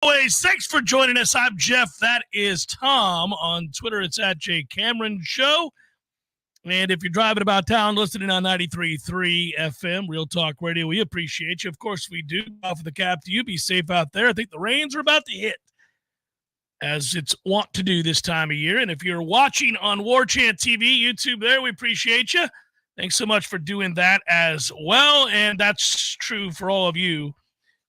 Always, thanks for joining us. I'm Jeff. That is Tom. On Twitter, it's at J Cameron Show. And if you're driving about town, listening on 93.3 FM, Real Talk Radio, we appreciate you. Of course, we do. Off of the cap to you. Be safe out there. I think the rains are about to hit, as it's wont to do this time of year. And if you're watching on Warchant TV, YouTube there, we appreciate you. Thanks so much for doing that as well. And that's true for all of you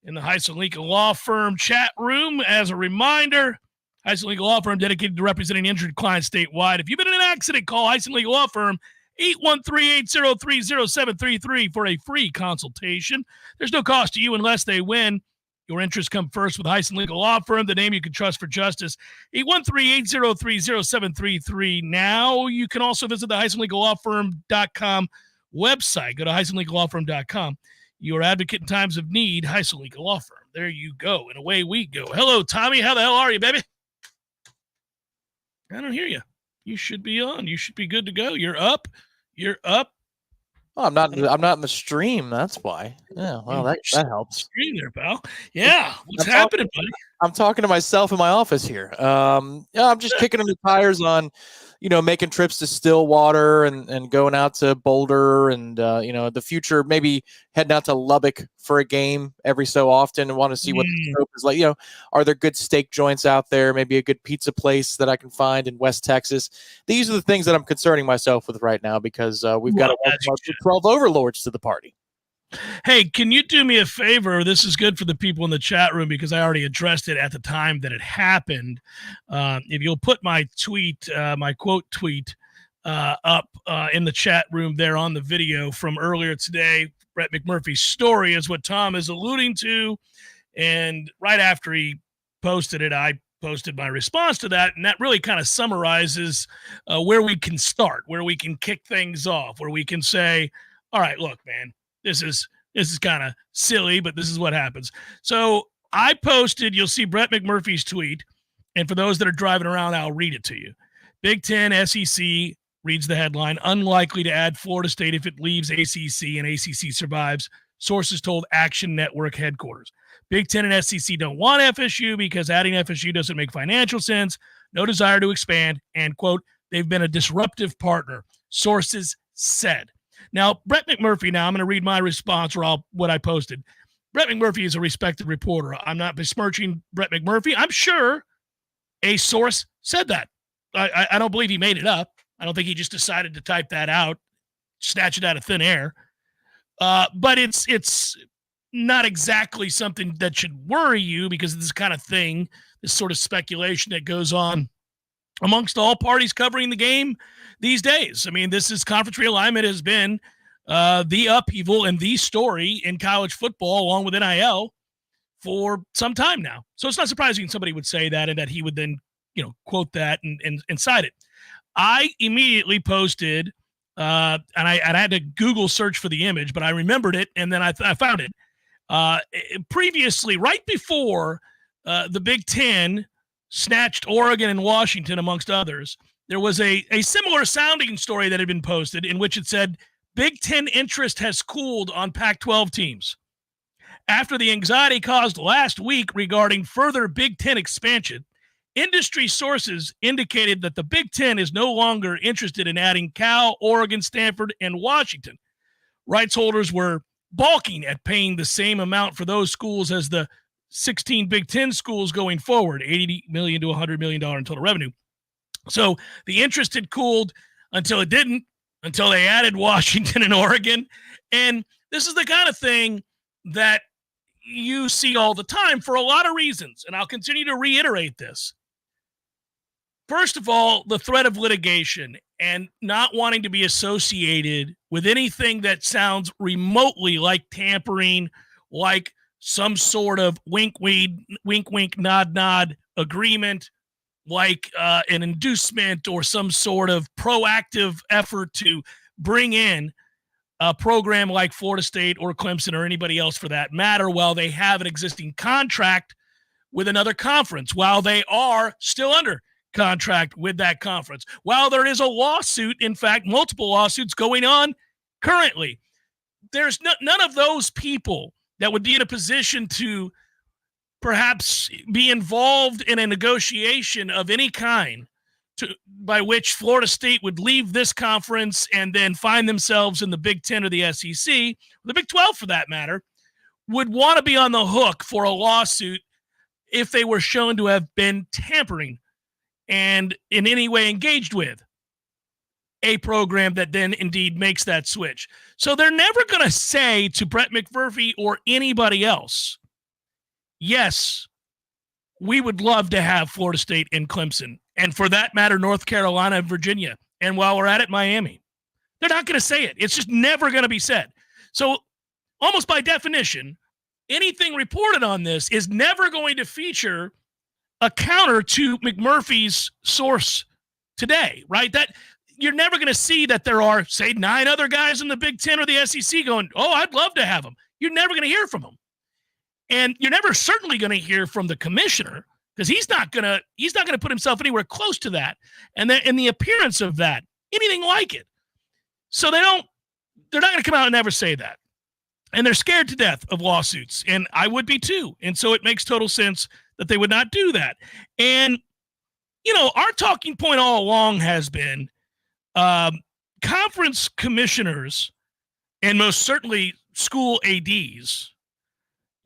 in the Heisen Legal Law Firm chat room. As a reminder, Heisen Legal Law Firm dedicated to representing injured clients statewide. If you've been in an accident, call Heisen Legal Law Firm 813-803-0733 for a free consultation. There's no cost to you unless they win. Your interests come first with Heisen Legal Law Firm, the name you can trust for justice. 813-803-0733. Now you can also visit the HeisenLegalLawFirm.com website. Go to HeisenLegalLawFirm.com. Your advocate in times of need, Heisen Legal Law Firm. There you go, and away we go. Hello, Tommy. How the hell are you, baby? I don't hear you. You should be on. You should be good to go. You're up. You're up. Oh, I'm not in the stream. That's why. Yeah, well, that helps. Stream there, pal. Yeah. What's happening, buddy? I'm talking to myself in my office here. I'm just kicking the tires on, making trips to Stillwater and going out to Boulder and, the future, maybe heading out to Lubbock for a game every so often and want to see what the scope is like. Are there good steak joints out there? Maybe a good pizza place that I can find in West Texas. These are the things that I'm concerning myself with right now because we've got to welcome 12 overlords to the party. Hey, can you do me a favor? This is good for the people in the chat room because I already addressed it at the time that it happened. If you'll put my tweet, my quote tweet up in the chat room there on the video from earlier today, Brett McMurphy's story is what Tom is alluding to. And right after he posted it, I posted my response to that. And that really kind of summarizes where we can start, where we can kick things off, where we can say, all right, look, man. This is kind of silly, but this is what happens. So I posted, you'll see Brett McMurphy's tweet, and for those that are driving around, I'll read it to you. Big Ten SEC reads the headline, unlikely to add Florida State if it leaves ACC and ACC survives, sources told Action Network headquarters. Big Ten and SEC don't want FSU because adding FSU doesn't make financial sense, no desire to expand, and, quote, they've been a disruptive partner, sources said. Now, Brett McMurphy, I'm going to read my response or what I posted. Brett McMurphy is a respected reporter. I'm not besmirching Brett McMurphy. I'm sure a source said that. I don't believe he made it up. I don't think he just decided to type that out, snatch it out of thin air. But it's not exactly something that should worry you because of this kind of thing, this sort of speculation that goes on amongst all parties covering the game these days. I mean, this is conference realignment has been the upheaval and the story in college football along with NIL for some time now. So it's not surprising somebody would say that and that he would then, quote that and cite it. I immediately posted, and I had to Google search for the image, but I remembered it and then I found it. Previously, right before the Big Ten snatched Oregon and Washington, amongst others, there was a similar sounding story that had been posted in which it said, Big Ten interest has cooled on Pac-12 teams. After the anxiety caused last week regarding further Big Ten expansion, industry sources indicated that the Big Ten is no longer interested in adding Cal, Oregon, Stanford, and Washington. Rights holders were balking at paying the same amount for those schools as the 16 Big Ten schools going forward, $80 million to $100 million in total revenue. So the interest had cooled until it didn't, until they added Washington and Oregon. And this is the kind of thing that you see all the time for a lot of reasons. And I'll continue to reiterate this. First of all, the threat of litigation and not wanting to be associated with anything that sounds remotely like tampering, like some sort of wink, nod agreement, like an inducement or some sort of proactive effort to bring in a program like Florida State or Clemson or anybody else for that matter while they have an existing contract with another conference, while they are still under contract with that conference, while there is a lawsuit, in fact, multiple lawsuits going on currently. There's none of those people that would be in a position to perhaps be involved in a negotiation of any kind by which Florida State would leave this conference and then find themselves in the Big Ten or the SEC, the Big 12 for that matter, would want to be on the hook for a lawsuit if they were shown to have been tampering and in any way engaged with a program that then indeed makes that switch. So they're never going to say to Brett McMurphy or anybody else, yes, we would love to have Florida State and Clemson, and for that matter, North Carolina and Virginia, and while we're at it, Miami. They're not going to say it. It's just never going to be said. So almost by definition, anything reported on this is never going to feature a counter to McMurphy's source today, right? That you're never going to see that there are, say, 9 other guys in the Big Ten or the SEC going, oh, I'd love to have them. You're never going to hear from them. And you're never certainly going to hear from the commissioner because he's not going to put himself anywhere close to that. And the appearance of that, anything like it. So they're not going to come out and ever say that. And they're scared to death of lawsuits. And I would be too. And so it makes total sense that they would not do that. And, our talking point all along has been conference commissioners and most certainly school ADs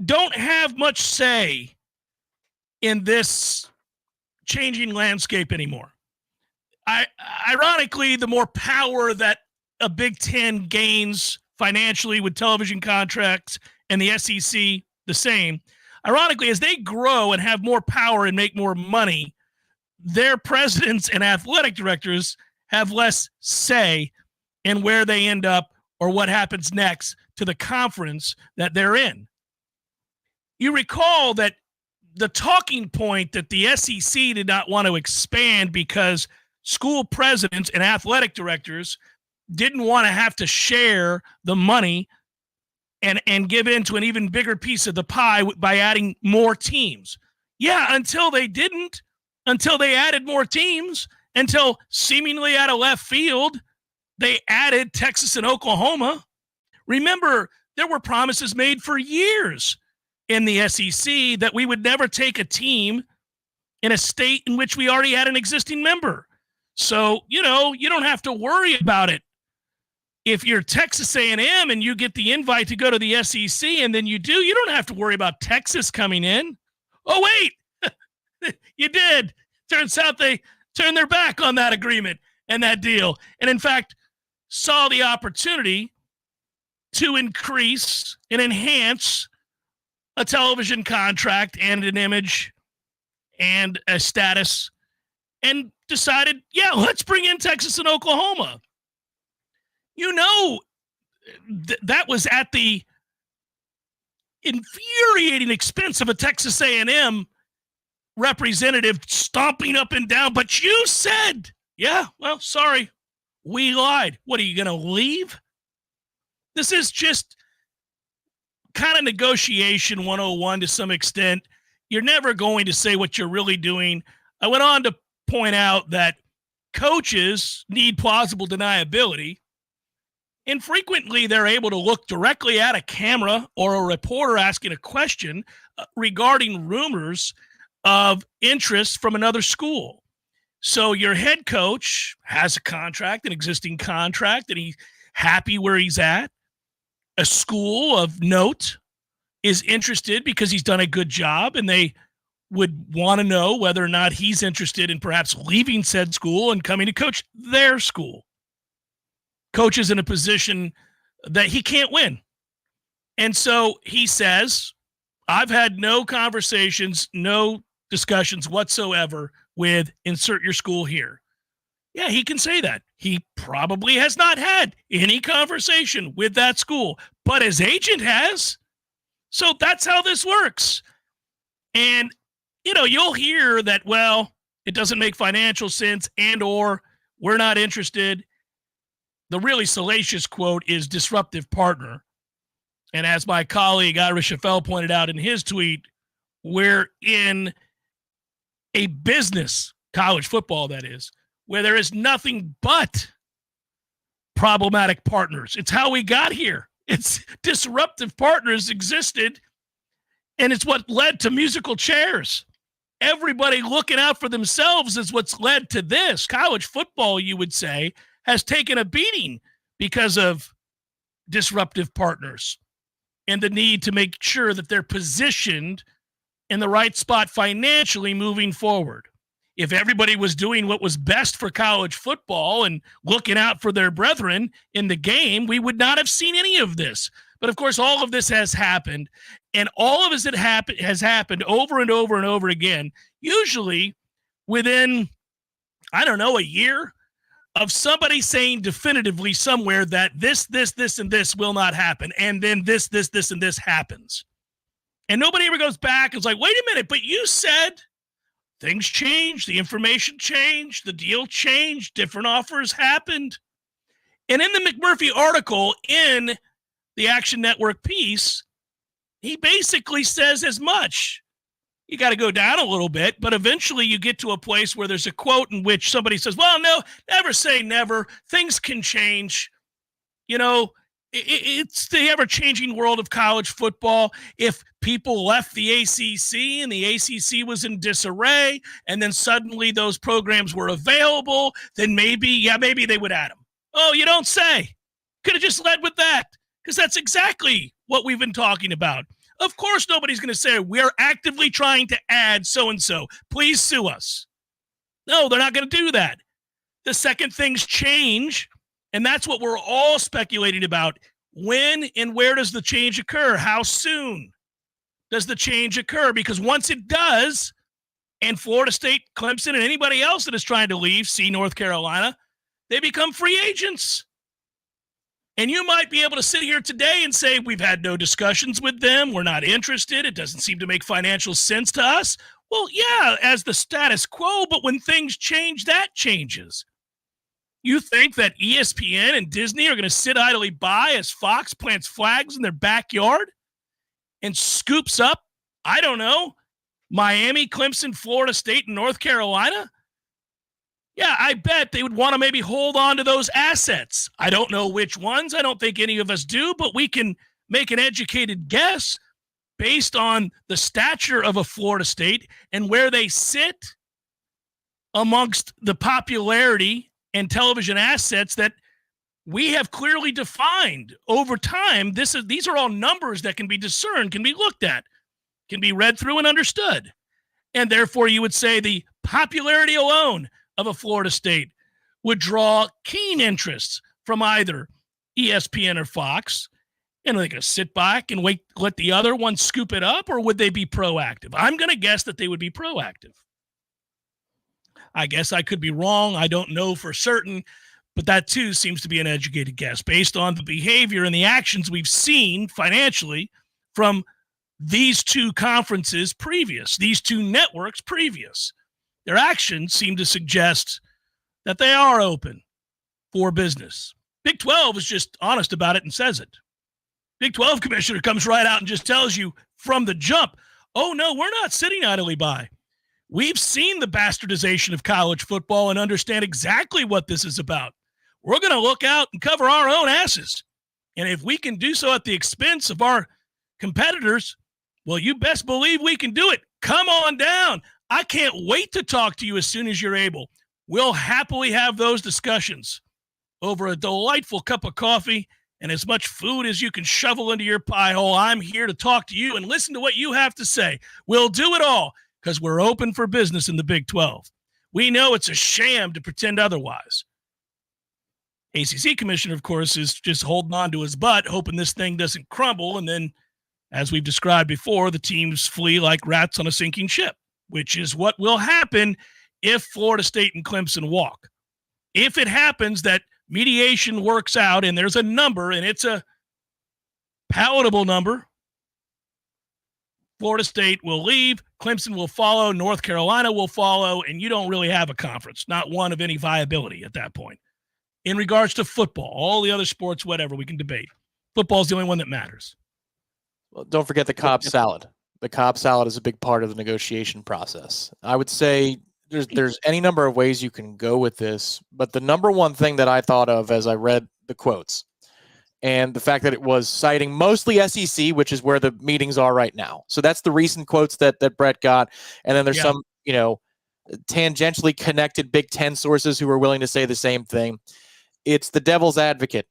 don't have much say in this changing landscape anymore. Ironically, the more power that a Big Ten gains financially with television contracts and the SEC the same, ironically, as they grow and have more power and make more money, their presidents and athletic directors have less say in where they end up or what happens next to the conference that they're in. You recall that the talking point that the SEC did not want to expand because school presidents and athletic directors didn't want to have to share the money and give in to an even bigger piece of the pie by adding more teams. Yeah, until they didn't, until they added more teams, until seemingly out of left field, they added Texas and Oklahoma. Remember, there were promises made for years in the SEC that we would never take a team in a state in which we already had an existing member. So, you don't have to worry about it. If you're Texas A&M and you get the invite to go to the SEC and then you don't have to worry about Texas coming in. Oh, wait, you did. Turns out they turned their back on that agreement and that deal. And in fact, saw the opportunity to increase and enhance a television contract and an image and a status and decided, yeah, let's bring in Texas and Oklahoma. That was at the infuriating expense of a Texas A&M representative stomping up and down. But you said, yeah, well, sorry, we lied. What, are you going to leave? This is just kind of negotiation 101 to some extent. You're never going to say what you're really doing. I went on to point out that coaches need plausible deniability. And frequently, they're able to look directly at a camera or a reporter asking a question regarding rumors of interest from another school. So your head coach has a contract, an existing contract, and he's happy where he's at. A school of note is interested because he's done a good job, and they would want to know whether or not he's interested in perhaps leaving said school and coming to coach their school. Coach is in a position that he can't win. And so he says, I've had no conversations, no discussions whatsoever with insert your school here. Yeah, he can say that. He probably has not had any conversation with that school, but his agent has. So that's how this works. And, you'll hear that, well, it doesn't make financial sense and or we're not interested. The really salacious quote is disruptive partner. And as my colleague Ira Schafel pointed out in his tweet, we're in a business, college football that is, where there is nothing but problematic partners. It's how we got here. It's disruptive partners existed And it's what led to musical chairs. Everybody looking out for themselves is what's led to this. College football, you would say, has taken a beating because of disruptive partners and the need to make sure that they're positioned in the right spot financially moving forward. If everybody was doing what was best for college football and looking out for their brethren in the game, we would not have seen any of this. But of course, all of this has happened, and all of this has happened over and over and over again, usually within, I don't know, a year of somebody saying definitively somewhere that this, and this will not happen, and then this, and this happens. And nobody ever goes back and is like, wait a minute, but you said things changed, the information changed, the deal changed, different offers happened. And in the McMurphy article in the Action Network piece, he basically says as much. You got to go down a little bit, but eventually you get to a place where there's a quote in which somebody says, well, no, never say never. Things can change. You know, it's the ever-changing world of college football. If people left the ACC and the ACC was in disarray, and then suddenly those programs were available, then maybe they would add them. Oh, you don't say. Could have just led with that, because that's exactly what we've been talking about. Of course, nobody's going to say, we're actively trying to add so-and-so. Please sue us. No, they're not going to do that. The second things change, and that's what we're all speculating about. When and where does the change occur? How soon does the change occur? Because once it does, and Florida State, Clemson, and anybody else that is trying to leave, see North Carolina, they become free agents. And you might be able to sit here today and say, we've had no discussions with them. We're not interested. It doesn't seem to make financial sense to us. Well, yeah, as the status quo, but when things change, that changes. You think that ESPN and Disney are going to sit idly by as Fox plants flags in their backyard and scoops up, I don't know, Miami, Clemson, Florida State, and North Carolina? Yeah, I bet they would want to maybe hold on to those assets. I don't know which ones. I don't think any of us do, but we can make an educated guess based on the stature of a Florida State and where they sit amongst the popularity and television assets that we have clearly defined over time. These are all numbers that can be discerned, can be looked at, can be read through and understood. And therefore, you would say the popularity alone of a Florida State would draw keen interest from either ESPN or Fox. And are they going to sit back and wait, let the other one scoop it up, or would they be proactive? I'm going to guess that they would be proactive. I guess I could be wrong. I don't know for certain, but that too seems to be an educated guess based on the behavior and the actions we've seen financially from these two conferences previous, these two networks previous. Their actions seem to suggest that they are open for business. Big 12 is just honest about it and says it. Big 12 commissioner comes right out and just tells you from the jump, oh, no, we're not sitting idly by. We've seen the bastardization of college football and understand exactly what this is about. We're going to look out and cover our own asses. And if we can do so at the expense of our competitors, well, you best believe we can do it. Come on down. I can't wait to talk to you as soon as you're able. We'll happily have those discussions over a delightful cup of coffee and as much food as you can shovel into your pie hole. I'm here to talk to you and listen to what you have to say. We'll do it all because we're open for business in the Big 12. We know it's a sham to pretend otherwise. ACC commissioner, of course, is just holding on to his butt, hoping this thing doesn't crumble. And then, as we've described before, the teams flee like rats on a sinking ship, which is what will happen if Florida State and Clemson walk. If it happens that mediation works out and there's a number and it's a palatable number, Florida State will leave, Clemson will follow, North Carolina will follow, and you don't really have a conference, not one of any viability at that point. In regards to football, all the other sports, whatever, we can debate. Football is the only one that matters. Well, don't forget the Cobb salad. The Cobb salad is a big part of the negotiation process. I would say there's any number of ways you can go with this, but the number one thing that I thought of as I read the quotes, and the fact that it was citing mostly SEC, which is where the meetings are right now. So that's the recent quotes that Brett got. And then there's some, tangentially connected Big Ten sources who are willing to say the same thing. It's the devil's advocate.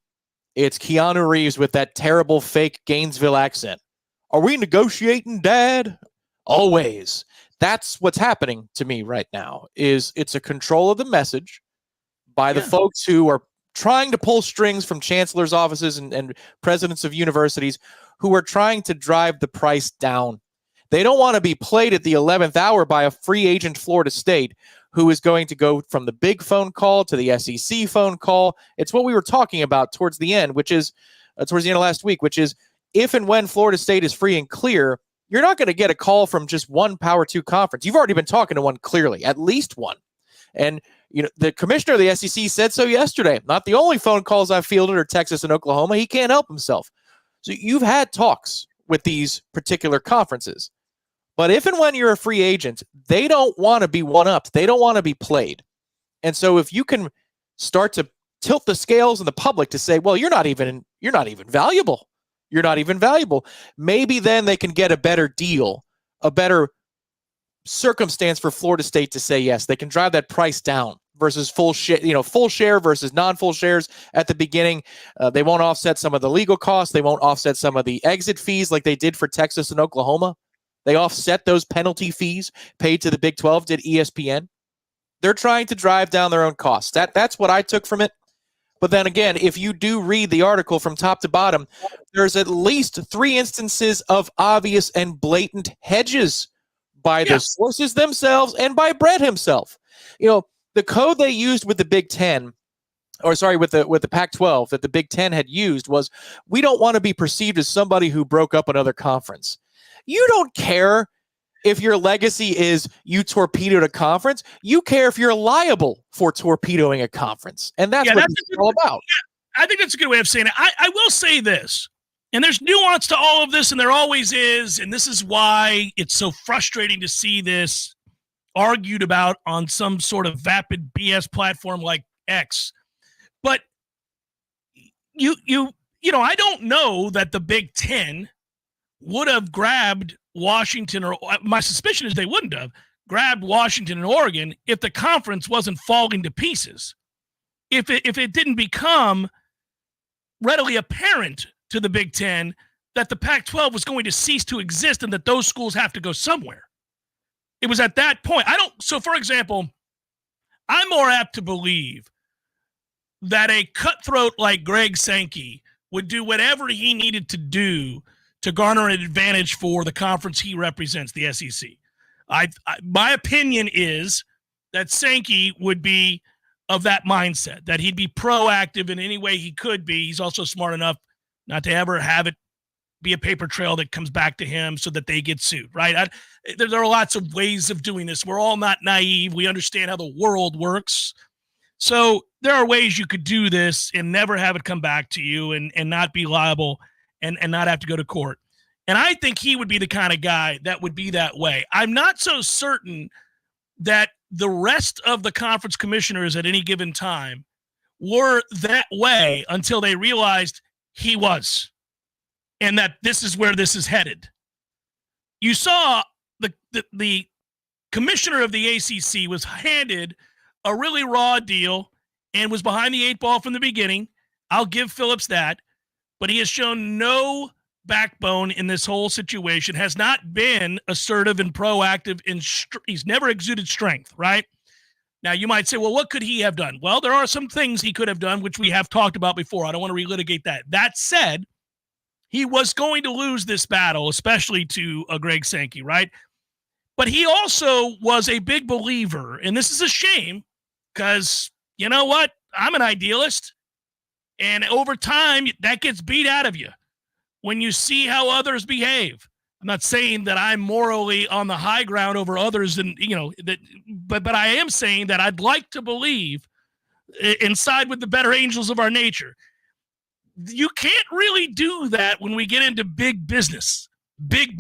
It's Keanu Reeves with that terrible fake Gainesville accent. Are we negotiating, Dad? Always. That's what's happening to me right now. It's a control of the message by the folks who are trying to pull strings from chancellors' offices and presidents of universities who are trying to drive the price down. They don't want to be played at the 11th hour by a free agent Florida State who is going to go from the big phone call to the SEC phone call. It's what we were talking about towards the end, which is towards the end of last week, which is if and when Florida State is free and clear, you're not going to get a call from just one Power 2 conference. You've already been talking to one clearly, at least one. And the commissioner of the SEC said so yesterday. Not the only phone calls I've fielded are Texas and Oklahoma. He can't help himself. So you've had talks with these particular conferences. But if and when you're a free agent, they don't want to be one-upped. They don't want to be played. And so if you can start to tilt the scales in the public to say, well, you're not even valuable. You're not even valuable. Maybe then they can get a better deal, a better circumstance for Florida State to say yes. They can drive that price down versus full share versus non-full shares at the beginning. They won't offset some of the legal costs. They won't offset some of the exit fees like they did for Texas and Oklahoma. They offset those penalty fees paid to the Big 12, did ESPN. They're trying to drive down their own costs. That's what I took from it. But then again, if you do read the article from top to bottom, there's at least 3 instances of obvious and blatant hedges by the sources themselves and by Brett himself. The code they used with the Big Ten, or sorry, with the Pac-12 that the Big Ten had used was, we don't want to be perceived as somebody who broke up another conference. You don't care if your legacy is you torpedoed a conference. You care if you're liable for torpedoing a conference. And that's what it's all about. Yeah, I think that's a good way of saying it. I will say this, and there's nuance to all of this, and there always is, and this is why it's so frustrating to see this argued about on some sort of vapid BS platform like X. But I don't know that the Big Ten would have grabbed Washington, or my suspicion is they wouldn't have grabbed Washington and Oregon if the conference wasn't falling to pieces. If it didn't become readily apparent to the Big Ten that the Pac-12 was going to cease to exist and that those schools have to go somewhere. It was at that point. So for example, I'm more apt to believe that a cutthroat like Greg Sankey would do whatever he needed to do to garner an advantage for the conference he represents, the SEC. My opinion is that Sankey would be of that mindset, that he'd be proactive in any way he could be. He's also smart enough not to ever have it be a paper trail that comes back to him so that they get sued, right? There are lots of ways of doing this. We're all not naive. We understand how the world works. So there are ways you could do this and never have it come back to you and not be liable and not have to go to court. And I think he would be the kind of guy that would be that way. I'm not so certain that the rest of the conference commissioners at any given time were that way until they realized he was, and that this is where this is headed. You saw the commissioner of the ACC was handed a really raw deal and was behind the 8 ball from the beginning. I'll give Phillips that, but he has shown no backbone in this whole situation, has not been assertive and proactive. He's never exuded strength, right? Now, you might say, well, what could he have done? Well, there are some things he could have done, which we have talked about before. I don't want to relitigate that. That said, he was going to lose this battle, especially to Greg Sankey, right? But he also was a big believer, and this is a shame because, you know what? I'm an idealist, and over time, that gets beat out of you when you see how others behave. I'm not saying that I'm morally on the high ground over others, and but I am saying that I'd like to believe and side with the better angels of our nature. You can't really do that when we get into big business, big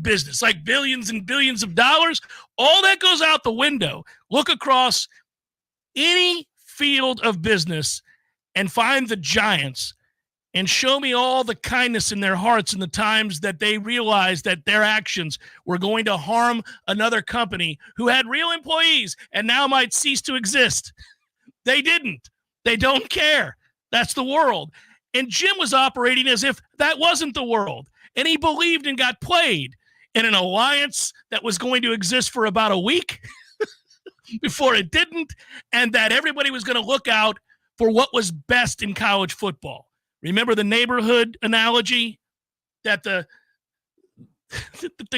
business, like billions and billions of dollars. All that goes out the window. Look across any field of business, and find the giants and show me all the kindness in their hearts in the times that they realized that their actions were going to harm another company who had real employees and now might cease to exist. They didn't. They don't care. That's the world. And Jim was operating as if that wasn't the world. And he believed and got played in an alliance that was going to exist for about a week before it didn't, and that everybody was going to look out for what was best in college football. Remember the neighborhood analogy that the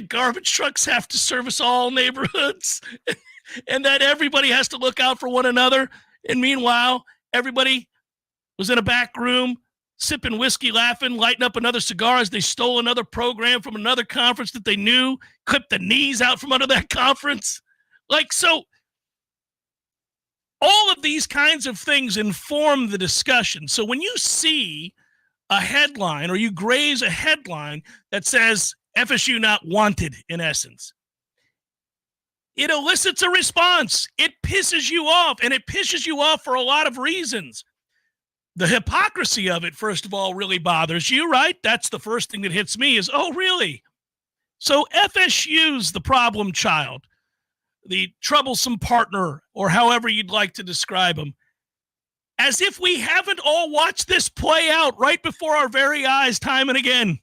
garbage trucks have to service all neighborhoods and that everybody has to look out for one another. And meanwhile, everybody was in a back room sipping whiskey, laughing, lighting up another cigar as they stole another program from another conference that they knew, clipped the knees out from under that conference. Like, so all of these kinds of things inform the discussion. So when you see a headline or you graze a headline that says FSU not wanted, in essence, it elicits a response. It pisses you off, and it pisses you off for a lot of reasons. The hypocrisy of it, first of all, really bothers you, right? That's the first thing that hits me is, oh, really? So FSU's the problem child, the troublesome partner, or however you'd like to describe them, as if we haven't all watched this play out right before our very eyes time and again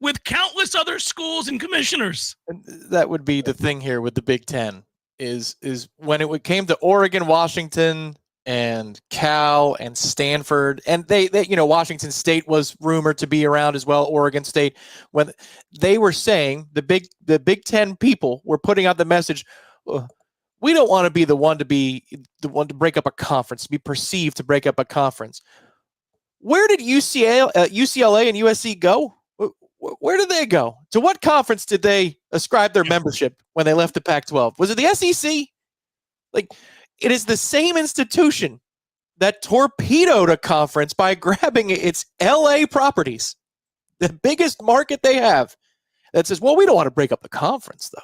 with countless other schools and commissioners. And that would be the thing here with the Big Ten is when it came to Oregon, Washington, and Cal and Stanford, and they Washington State was rumored to be around as well, Oregon State, when they were saying the Big Ten people were putting out the message, we don't want to be the one to break up a conference, to be perceived to break up a conference. Where did UCLA and USC go? Where did they go? To what conference did they ascribe their membership when they left the Pac-12? Was it the SEC? Like, it is the same institution that torpedoed a conference by grabbing its LA properties, the biggest market they have, that says, well, we don't want to break up the conference, though.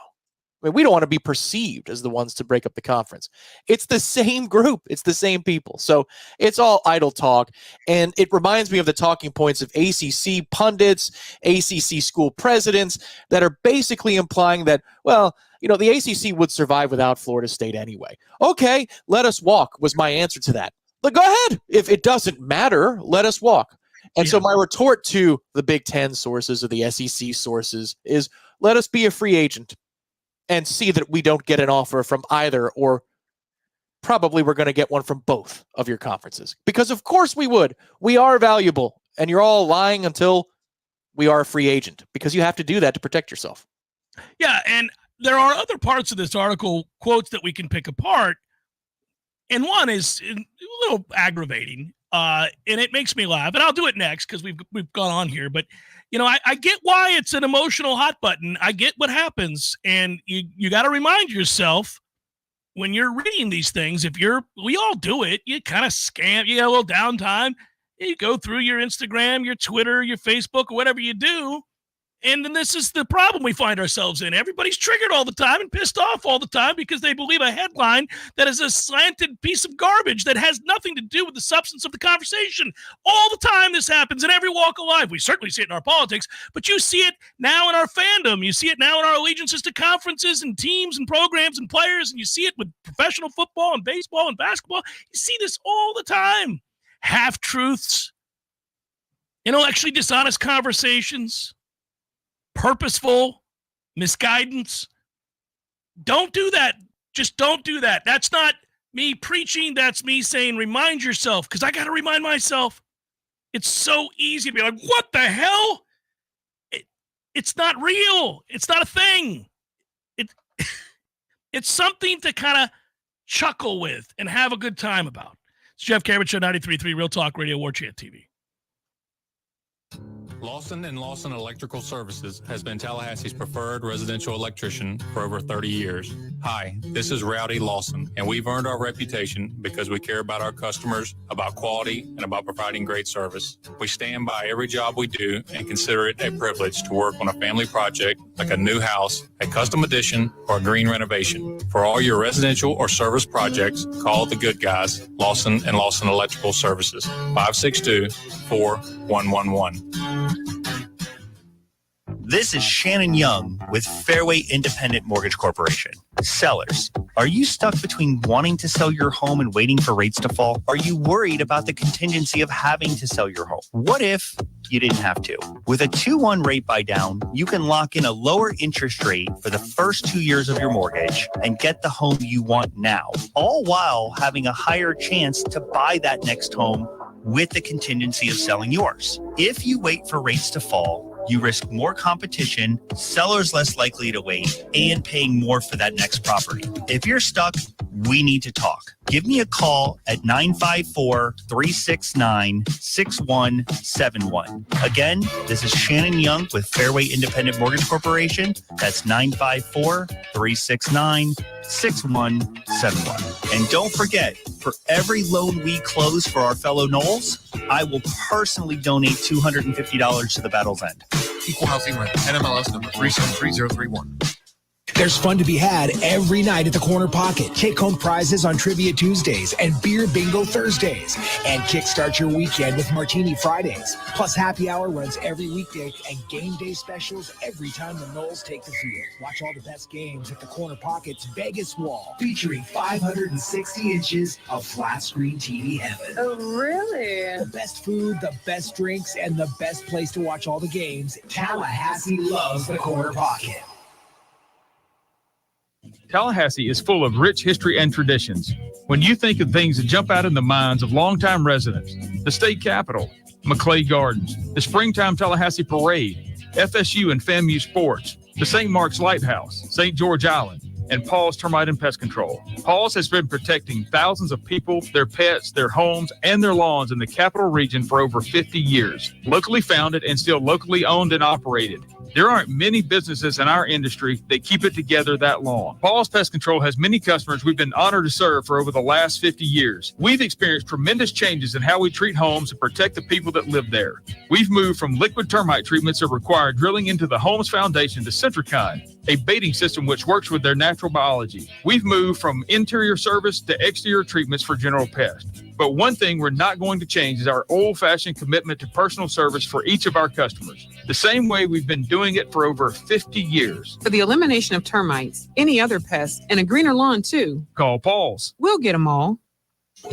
I mean, we don't want to be perceived as the ones to break up the conference. It's the same group. It's the same people. So it's all idle talk. And it reminds me of the talking points of ACC pundits, ACC school presidents that are basically implying that, well, the ACC would survive without Florida State anyway. Okay, let us walk was my answer to that. But go ahead. If it doesn't matter, let us walk. And so my retort to the Big Ten sources or the SEC sources is, let us be a free agent and see that we don't get an offer from either, or probably we're going to get one from both of your conferences. Because of course we would. We are valuable, and you're all lying until we are a free agent, because you have to do that to protect yourself. Yeah, and there are other parts of this article, quotes that we can pick apart, and one is a little aggravating, and it makes me laugh, and I'll do it next because we've gone on here, but I get why it's an emotional hot button. I get what happens, and you got to remind yourself when you're reading these things, we all do it, you kind of scan, you get a little downtime, you go through your Instagram, your Twitter, your Facebook, or whatever you do, and then this is the problem we find ourselves in. Everybody's triggered all the time and pissed off all the time because they believe a headline that is a slanted piece of garbage that has nothing to do with the substance of the conversation. All the time this happens in every walk of life. We certainly see it in our politics, but you see it now in our fandom. You see it now in our allegiances to conferences and teams and programs and players, and you see it with professional football and baseball and basketball. You see this all the time. Half-truths, intellectually dishonest conversations, purposeful misguidance. Don't do that. Just don't do that. That's not me preaching. That's me saying, remind yourself, because I got to remind myself. It's so easy to be like, what the hell? It's not real. It's not a thing. It's something to kind of chuckle with and have a good time about. It's Jeff Cameron Show, 93.3 Real Talk Radio, Warchant TV. Lawson & Lawson Electrical Services has been Tallahassee's preferred residential electrician for over 30 years. Hi, this is Rowdy Lawson, and we've earned our reputation because we care about our customers, about quality, and about providing great service. We stand by every job we do and consider it a privilege to work on a family project like a new house, a custom addition, or a green renovation. For all your residential or service projects, call the good guys, Lawson & Lawson Electrical Services, 562-4111. This is Shannon Young with Fairway Independent Mortgage Corporation. Sellers, are you stuck between wanting to sell your home and waiting for rates to fall? Are you worried about the contingency of having to sell your home? What if you didn't have to? With a 2-1 rate buy down, you can lock in a lower interest rate for the first 2 years of your mortgage and get the home you want now, all while having a higher chance to buy that next home with the contingency of selling yours. If you wait for rates to fall, you risk more competition, sellers less likely to wait, and paying more for that next property. If you're stuck, we need to talk. Give me a call at 954-369-6171. Again, this is Shannon Young with Fairway Independent Mortgage Corporation. That's 954-369-6171. And don't forget, for every loan we close for our fellow Knowles, I will personally donate $250 to the Battle's End. Equal housing rent. NMLS number 373031. There's fun to be had every night at the Corner Pocket. Take-home prizes on Trivia Tuesdays and Beer Bingo Thursdays. And kickstart your weekend with Martini Fridays. Plus happy hour runs every weekday and game day specials every time the Knowles take the field. Watch all the best games at the Corner Pocket's Vegas Wall, featuring 560 inches of flat-screen TV heaven. Oh, really? The best food, the best drinks, and the best place to watch all the games. Tallahassee loves the Corner Pocket. Tallahassee is full of rich history and traditions. When you think of things that jump out in the minds of longtime residents, the state capitol, Maclay Gardens, the Springtime Tallahassee Parade, FSU and FAMU Sports, the St. Mark's Lighthouse, St. George Island, and Paul's Termite and Pest Control. Paul's has been protecting thousands of people, their pets, their homes, and their lawns in the capital region for over 50 years. Locally founded and still locally owned and operated. There aren't many businesses in our industry that keep it together that long. Paul's Pest Control has many customers we've been honored to serve for over the last 50 years. We've experienced tremendous changes in how we treat homes and protect the people that live there. We've moved from liquid termite treatments that require drilling into the home's foundation to Centricon, a baiting system which works with their natural biology. We've moved from interior service to exterior treatments for general pests. But one thing we're not going to change is our old-fashioned commitment to personal service for each of our customers, the same way we've been doing it for over 50 years. For the elimination of termites, any other pests, and a greener lawn, too. Call Paul's. We'll get them all.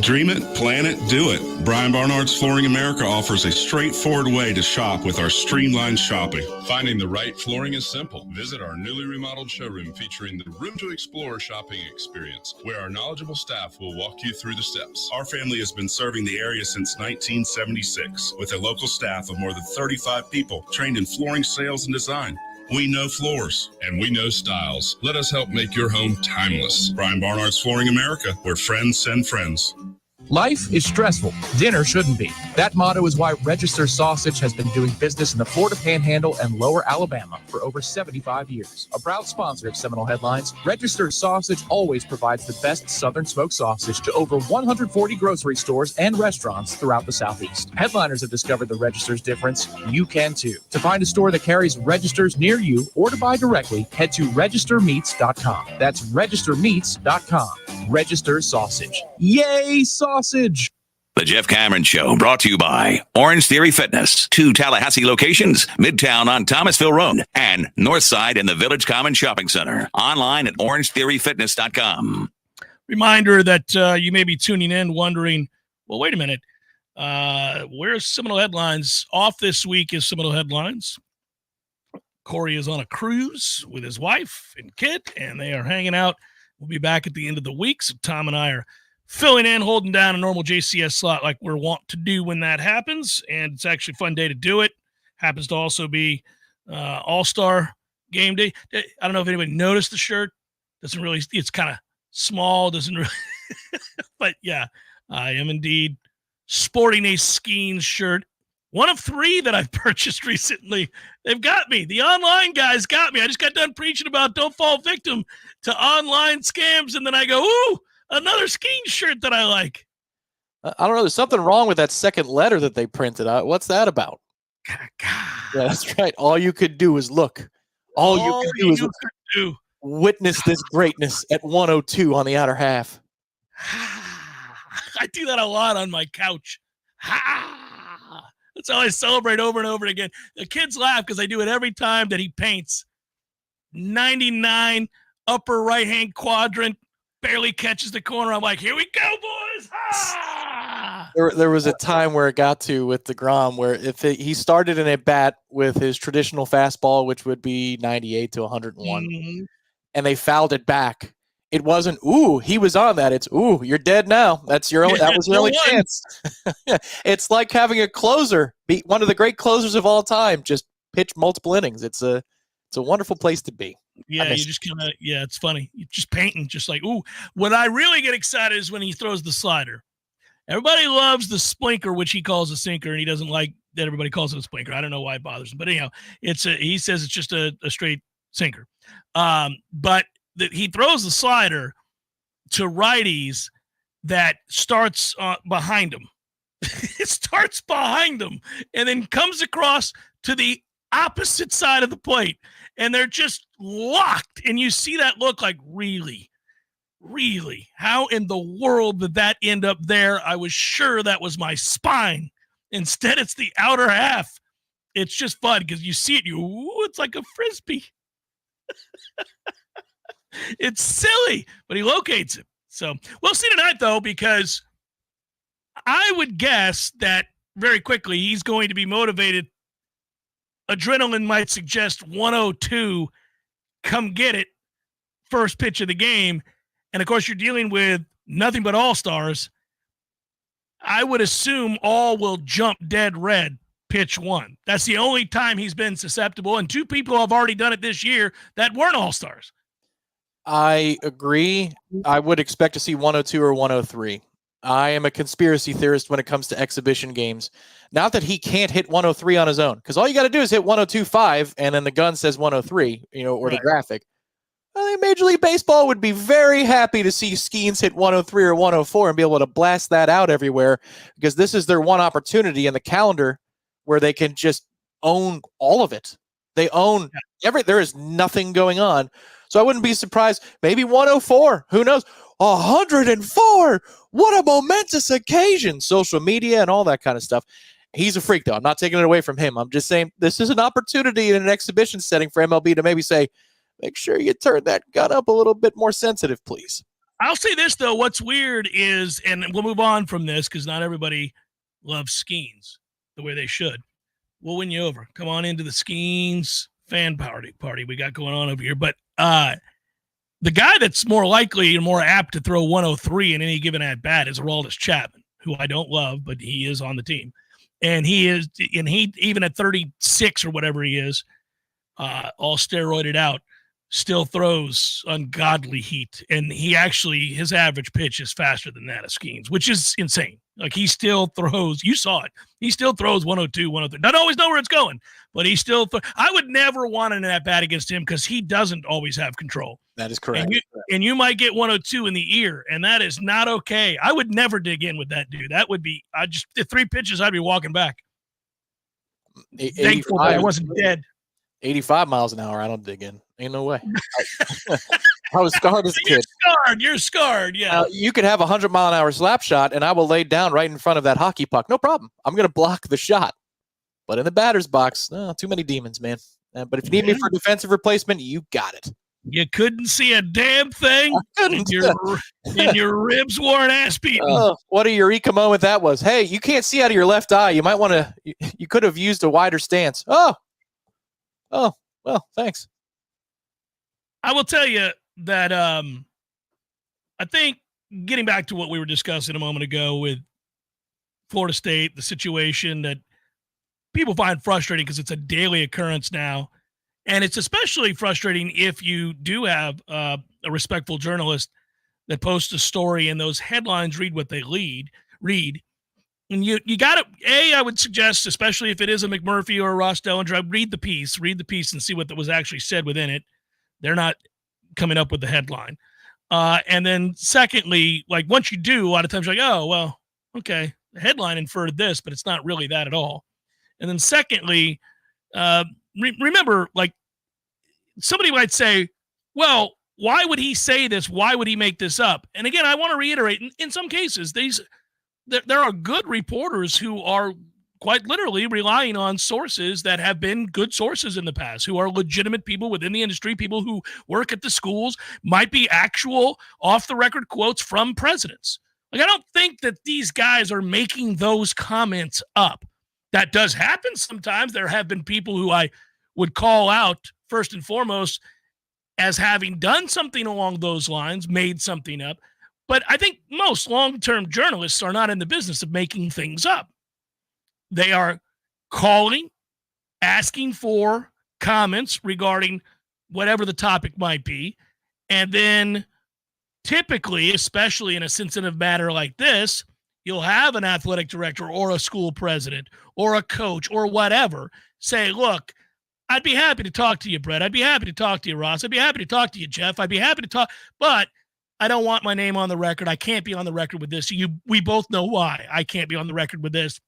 Dream it, plan it, do it. Brian Barnard's Flooring America offers a straightforward way to shop with our streamlined shopping. Finding the right flooring is simple. Visit our newly remodeled showroom featuring the Room to Explore shopping experience, where our knowledgeable staff will walk you through the steps. Our family has been serving the area since 1976 with a local staff of more than 35 people trained in flooring sales and design. We know floors and we know styles. Let us help make your home timeless. Brian Barnard's Flooring America, where friends send friends. Life is stressful. Dinner shouldn't be. That motto is why Register Sausage has been doing business in the Florida Panhandle and Lower Alabama for over 75 years. A proud sponsor of Seminole Headlines, Register Sausage always provides the best Southern smoked sausage to over 140 grocery stores and restaurants throughout the Southeast. Headliners have discovered the Register's difference. You can too. To find a store that carries Registers near you or to buy directly, head to registermeats.com. That's registermeats.com. Register Sausage. Yay, sausage! The Jeff Cameron Show, brought to you by Orange Theory Fitness. 2 Tallahassee locations, Midtown on Thomasville Road and Northside in the Village Common Shopping Center. Online at orangetheoryfitness.com. Reminder that you may be tuning in wondering, well, wait a minute. Where's Seminole Headlines? Off this week is Seminole Headlines. Corey is on a cruise with his wife and kid, and they are hanging out. We'll be back at the end of the week, so Tom and I are filling in, holding down a normal JCS slot like we're wont to do when that happens, and it's actually a fun day to do it. Happens to also be All-Star game day. I don't know if anybody noticed the shirt. Doesn't really, it's kind of small, doesn't really, but yeah, I am indeed sporting a skiing shirt. One of 3 that I've purchased recently. They've got me. The online guys got me. I just got done preaching about don't fall victim to online scams, and then I go, ooh, another skiing shirt that I like. I don't know. There's something wrong with that second letter that they printed out. What's that about? Yeah, that's right. All you could do is look. All you can do is could do. witness this greatness at 102 on the outer half. I do that a lot on my couch. That's how I celebrate over and over again. The kids laugh because I do it every time that he paints. 99, upper right-hand quadrant, barely catches the corner. I'm like, here we go, boys. There was a time where it got to with DeGrom where he started in a bat with his traditional fastball, which would be 98 to 101, and they fouled it back. It wasn't, ooh, he was on that. It's, ooh, you're dead now. That was your only chance. It's like having a closer, be one of the great closers of all time, just pitch multiple innings. It's a wonderful place to be. Yeah, you just kind of, it's funny. You're just painting, just like, ooh. When I really get excited is when he throws the slider. Everybody loves the splinker, which he calls a sinker, and he doesn't like that everybody calls it a splinker. I don't know why it bothers him. But anyhow, he says it's just a straight sinker. But he throws the slider to righties that starts behind him. It starts behind them and then comes across to the opposite side of the plate, and they're just locked. And you see that look like, really? How in the world did that end up there? I was sure that was my spine. Instead, it's the outer half. It's just fun because you see it. It's like a Frisbee. It's silly, but he locates it. So we'll see tonight, though, because I would guess that very quickly he's going to be motivated. Adrenaline might suggest 102, come get it, first pitch of the game. And, of course, you're dealing with nothing but all-stars. I would assume all will jump dead red pitch one. That's the only time he's been susceptible, and two people have already done it this year that weren't all-stars. I agree. I would expect to see 102 or 103. I am a conspiracy theorist when it comes to exhibition games. Not that he can't hit 103 on his own, because all you got to do is hit 102.5, and then the gun says 103, or the graphic. I think Major League Baseball would be very happy to see Skeens hit 103 or 104 and be able to blast that out everywhere, because this is their one opportunity in the calendar where they can just own all of it. They own there is nothing going on. So I wouldn't be surprised. Maybe 104. Who knows? 104. What a momentous occasion. Social media and all that kind of stuff. He's a freak, though. I'm not taking it away from him. I'm just saying this is an opportunity in an exhibition setting for MLB to maybe say, make sure you turn that gun up a little bit more sensitive, please. I'll say this, though. What's weird is, and we'll move on from this because not everybody loves Skeens the way they should. We'll win you over. Come on into the Skeens fan party we got going on over here. But the guy that's more likely and more apt to throw 103 in any given at-bat is Aroldis Chapman, who I don't love, but he is on the team. And he even at 36 or whatever he is, all steroided out, still throws ungodly heat. And his average pitch is faster than that of Skeens, which is insane. Like he still throws, you saw it. He still throws 102, 103. Doesn't always know where it's going, but he still, I would never want an at-bat against him because he doesn't always have control. That is correct. And you might get 102 in the ear, and that is not okay. I would never dig in with that dude. That would be, the three pitches, I'd be walking back. Thankful that I wasn't dead. 85 miles an hour, I don't dig in. Ain't no way. I was scarred as a kid. You're scarred, yeah. You could have a 100-mile-an-hour slap shot, and I will lay down right in front of that hockey puck. No problem. I'm going to block the shot. But in the batter's box, too many demons, man. But if you need me for defensive replacement, you got it. You couldn't see a damn thing, and your ribs weren't ass beaten. What a eureka moment that was. Hey, you can't see out of your left eye. You might want to – you could have used a wider stance. Oh, well, thanks. I will tell you that I think getting back to what we were discussing a moment ago with Florida State, the situation that people find frustrating because it's a daily occurrence now. And it's especially frustrating if you do have a respectful journalist that posts a story and those headlines read what they read. And you got to, I would suggest, especially if it is a McMurphy or a Ross Dellinger, read the piece and see what was actually said within it. They're not coming up with the headline. And then secondly, like once you do, a lot of times you're like, oh, well, okay, the headline inferred this, but it's not really that at all. And then secondly, remember, like somebody might say, well, why would he say this? Why would he make this up? And again, I want to reiterate, in some cases, there are good reporters who are quite literally relying on sources that have been good sources in the past, who are legitimate people within the industry, people who work at the schools, might be actual off-the-record quotes from presidents. Like, I don't think that these guys are making those comments up. That does happen sometimes. There have been people who I would call out, first and foremost, as having done something along those lines, made something up. But I think most long-term journalists are not in the business of making things up. They are calling, asking for comments regarding whatever the topic might be. And then typically, especially in a sensitive matter like this, you'll have an athletic director or a school president or a coach or whatever say, look, I'd be happy to talk to you, Brett. I'd be happy to talk to you, Ross. I'd be happy to talk to you, Jeff. I'd be happy to talk, but I don't want my name on the record. I can't be on the record with this. We both know why I can't be on the record with this.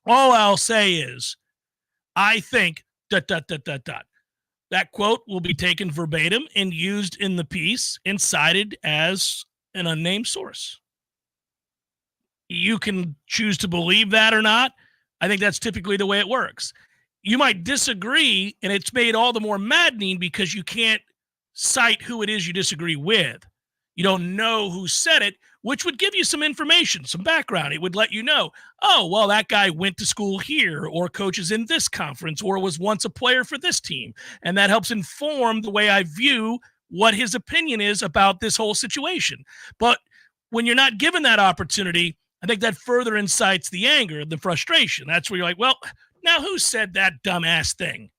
All I'll say is, I think ... That quote will be taken verbatim and used in the piece and cited as an unnamed source. You can choose to believe that or not. I think that's typically the way it works. You might disagree, and it's made all the more maddening because you can't cite who it is you disagree with. You don't know who said it, which would give you some information, some background. It would let you know, oh, well, that guy went to school here or coaches in this conference or was once a player for this team. And that helps inform the way I view what his opinion is about this whole situation. But when you're not given that opportunity, I think that further incites the anger, the frustration. That's where you're like, well, now who said that dumbass thing?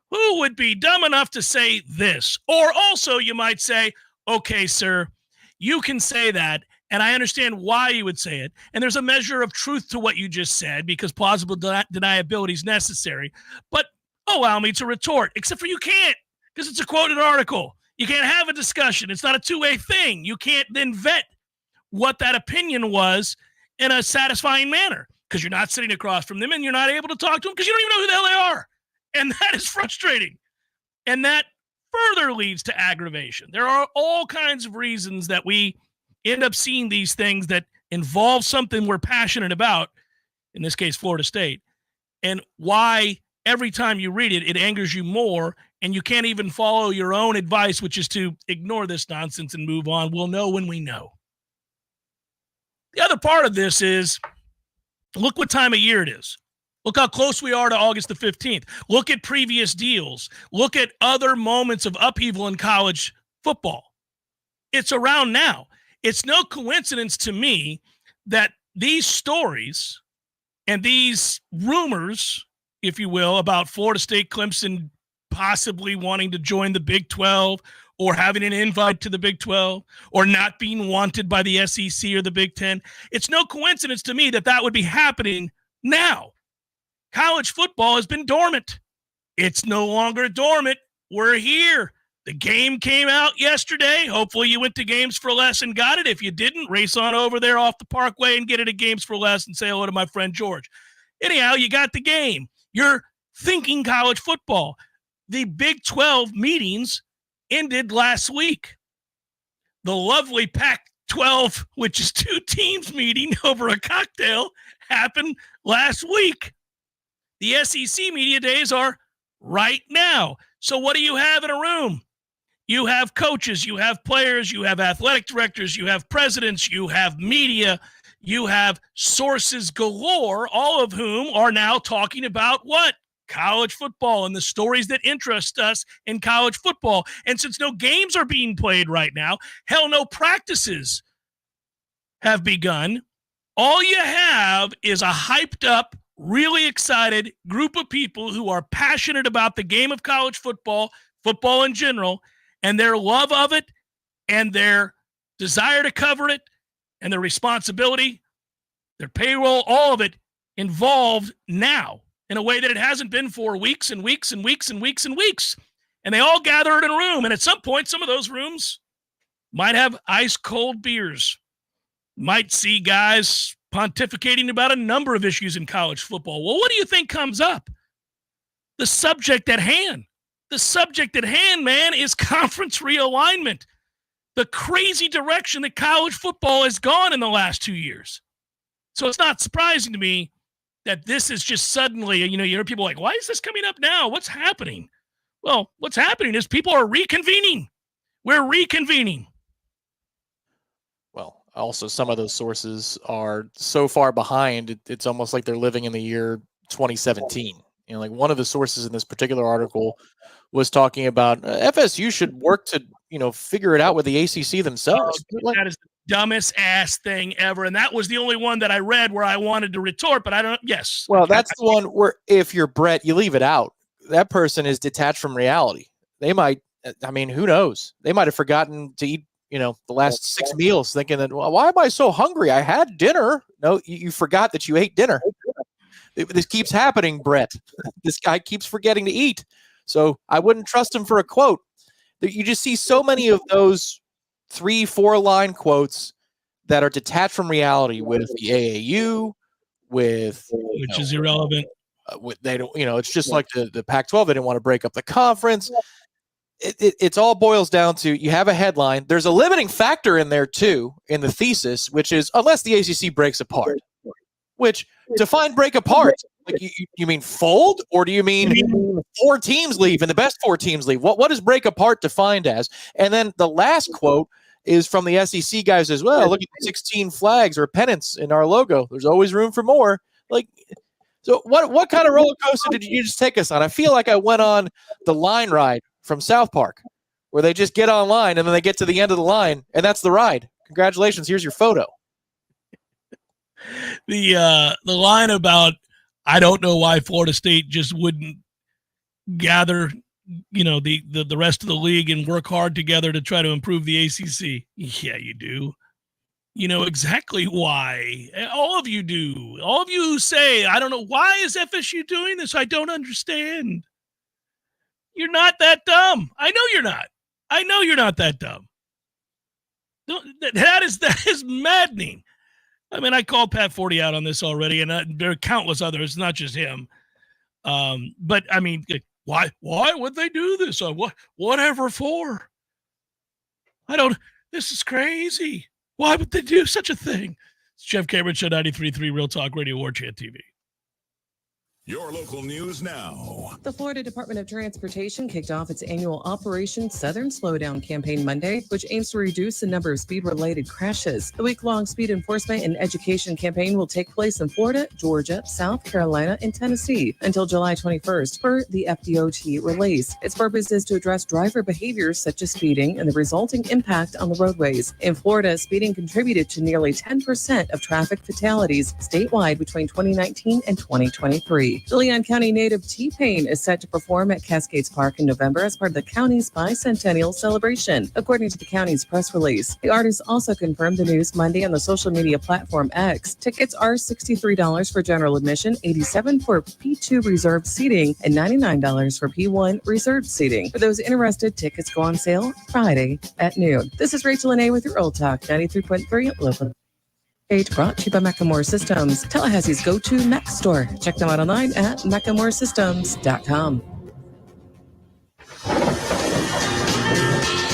Who would be dumb enough to say this? Or also you might say, okay, sir, you can say that, and I understand why you would say it, and there's a measure of truth to what you just said because plausible deniability is necessary, but allow me to retort, except for you can't because it's a quoted article. You can't have a discussion. It's not a two-way thing. You can't then vet what that opinion was in a satisfying manner because you're not sitting across from them and you're not able to talk to them because you don't even know who the hell they are, and that is frustrating, and that further leads to aggravation. There are all kinds of reasons that we end up seeing these things that involve something we're passionate about, in this case, Florida State, and why every time you read it, it angers you more, and you can't even follow your own advice, which is to ignore this nonsense and move on. We'll know when we know. The other part of this is, look what time of year it is. Look how close we are to August the 15th. Look at previous deals. Look at other moments of upheaval in college football. It's around now. It's no coincidence to me that these stories and these rumors, if you will, about Florida State, Clemson possibly wanting to join the Big 12 or having an invite to the Big 12 or not being wanted by the SEC or the Big 10, it's no coincidence to me that that would be happening now. College football has been dormant. It's no longer dormant. We're here. The game came out yesterday. Hopefully you went to Games for Less and got it. If you didn't, race on over there off the Parkway and get it at Games for Less and say hello to my friend George. Anyhow, you got the game. You're thinking college football. The Big 12 meetings ended last week. The lovely Pac-12, which is two teams meeting over a cocktail, happened last week. The SEC media days are right now. So what do you have in a room? You have coaches, you have players, you have athletic directors, you have presidents, you have media, you have sources galore, all of whom are now talking about what? College football and the stories that interest us in college football. And since no games are being played right now, hell, no practices have begun. All you have is a hyped up, really excited group of people who are passionate about the game of college football, football in general, and their love of it and their desire to cover it and their responsibility, their payroll, all of it involved now in a way that it hasn't been for weeks and weeks and weeks and weeks and weeks. And they all gathered in a room. And at some point, some of those rooms might have ice cold beers, might see guys pontificating about a number of issues in college football. Well, what do you think comes up? The subject at hand, The subject at hand, man, is conference realignment. The crazy direction that college football has gone in the last 2 years. So it's not surprising to me that this is just suddenly, you hear people like, why is this coming up now? What's happening? Well, what's happening is people are reconvening. We're reconvening. Well, also some of those sources are so far behind, it's almost like they're living in the year 2017. Like one of the sources in this particular article was talking about FSU should work to, figure it out with the ACC themselves. That is the dumbest ass thing ever. And that was the only one that I read where I wanted to retort, but I don't, yes. Well, that's the one where if you're Brett, you leave it out. That person is detached from reality. They might, who knows? They might have forgotten to eat, the last 6 meals, thinking that, well, why am I so hungry? I had dinner. No, you forgot that you ate dinner. This keeps happening, Brett. This guy keeps forgetting to eat. So I wouldn't trust him for a quote. You just see so many of those 3-4 line quotes that are detached from reality with the AAU, which is irrelevant. They don't, it's just like the Pac-12. They didn't want to break up the conference. It's all boils down to you have a headline. There's a limiting factor in there too in the thesis, which is unless the ACC breaks apart. Which define break apart? Like you mean fold, or do you mean 4 teams leave and the best 4 teams leave? What is break apart defined as? And then the last quote is from the SEC guys as well. Look at the 16 flags or pennants in our logo. There's always room for more. So what kind of roller coaster did you just take us on? I feel like I went on the line ride from South Park, where they just get online and then they get to the end of the line, and that's the ride. Congratulations, here's your photo. The line about I don't know why Florida State just wouldn't gather, the rest of the league and work hard together to try to improve the ACC. Yeah, you do. You know exactly why. All of you do. All of you who say, I don't know, why is FSU doing this? I don't understand. You're not that dumb. I know you're not. I know you're not that dumb. That is maddening. I called Pat Forty out on this already, and there are countless others, not just him. But why would they do this? Whatever for? This is crazy. Why would they do such a thing? It's Jeff Cameron Show, 93.3 Real Talk Radio, Warchant TV. Your local news now. The Florida Department of Transportation kicked off its annual Operation Southern Slowdown campaign Monday, which aims to reduce the number of speed-related crashes. The week-long speed enforcement and education campaign will take place in Florida, Georgia, South Carolina, and Tennessee until July 21st per the FDOT release. Its purpose is to address driver behaviors such as speeding and the resulting impact on the roadways. In Florida, speeding contributed to nearly 10% of traffic fatalities statewide between 2019 and 2023. The Leon County native T-Pain is set to perform at Cascades Park in November as part of the county's bicentennial celebration, according to the county's press release. The artist also confirmed the news Monday on the social media platform X. Tickets are $63 for general admission, $87 for P2 reserved seating, and $99 for P1 reserved seating. For those interested, tickets go on sale Friday at noon. This is Rachel Lene with your Old Talk 93.3 local. Brought to you by Macklemore Systems, Tallahassee's go-to Mac store. Check them out online at MacklemoreSystems.com.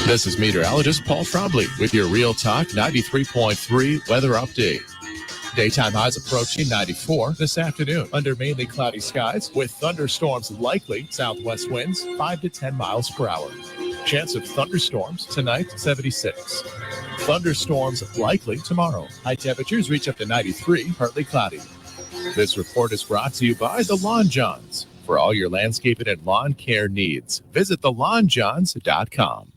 This is meteorologist Paul Frobley with your Real Talk 93.3 weather update. Daytime highs approaching 94 this afternoon under mainly cloudy skies with thunderstorms likely, southwest winds 5 to 10 miles per hour. Chance of thunderstorms tonight, 76. Thunderstorms likely tomorrow. High temperatures reach up to 93, partly cloudy. This report is brought to you by the Lawn Johns. For all your landscaping and lawn care needs, visit thelawnjohns.com.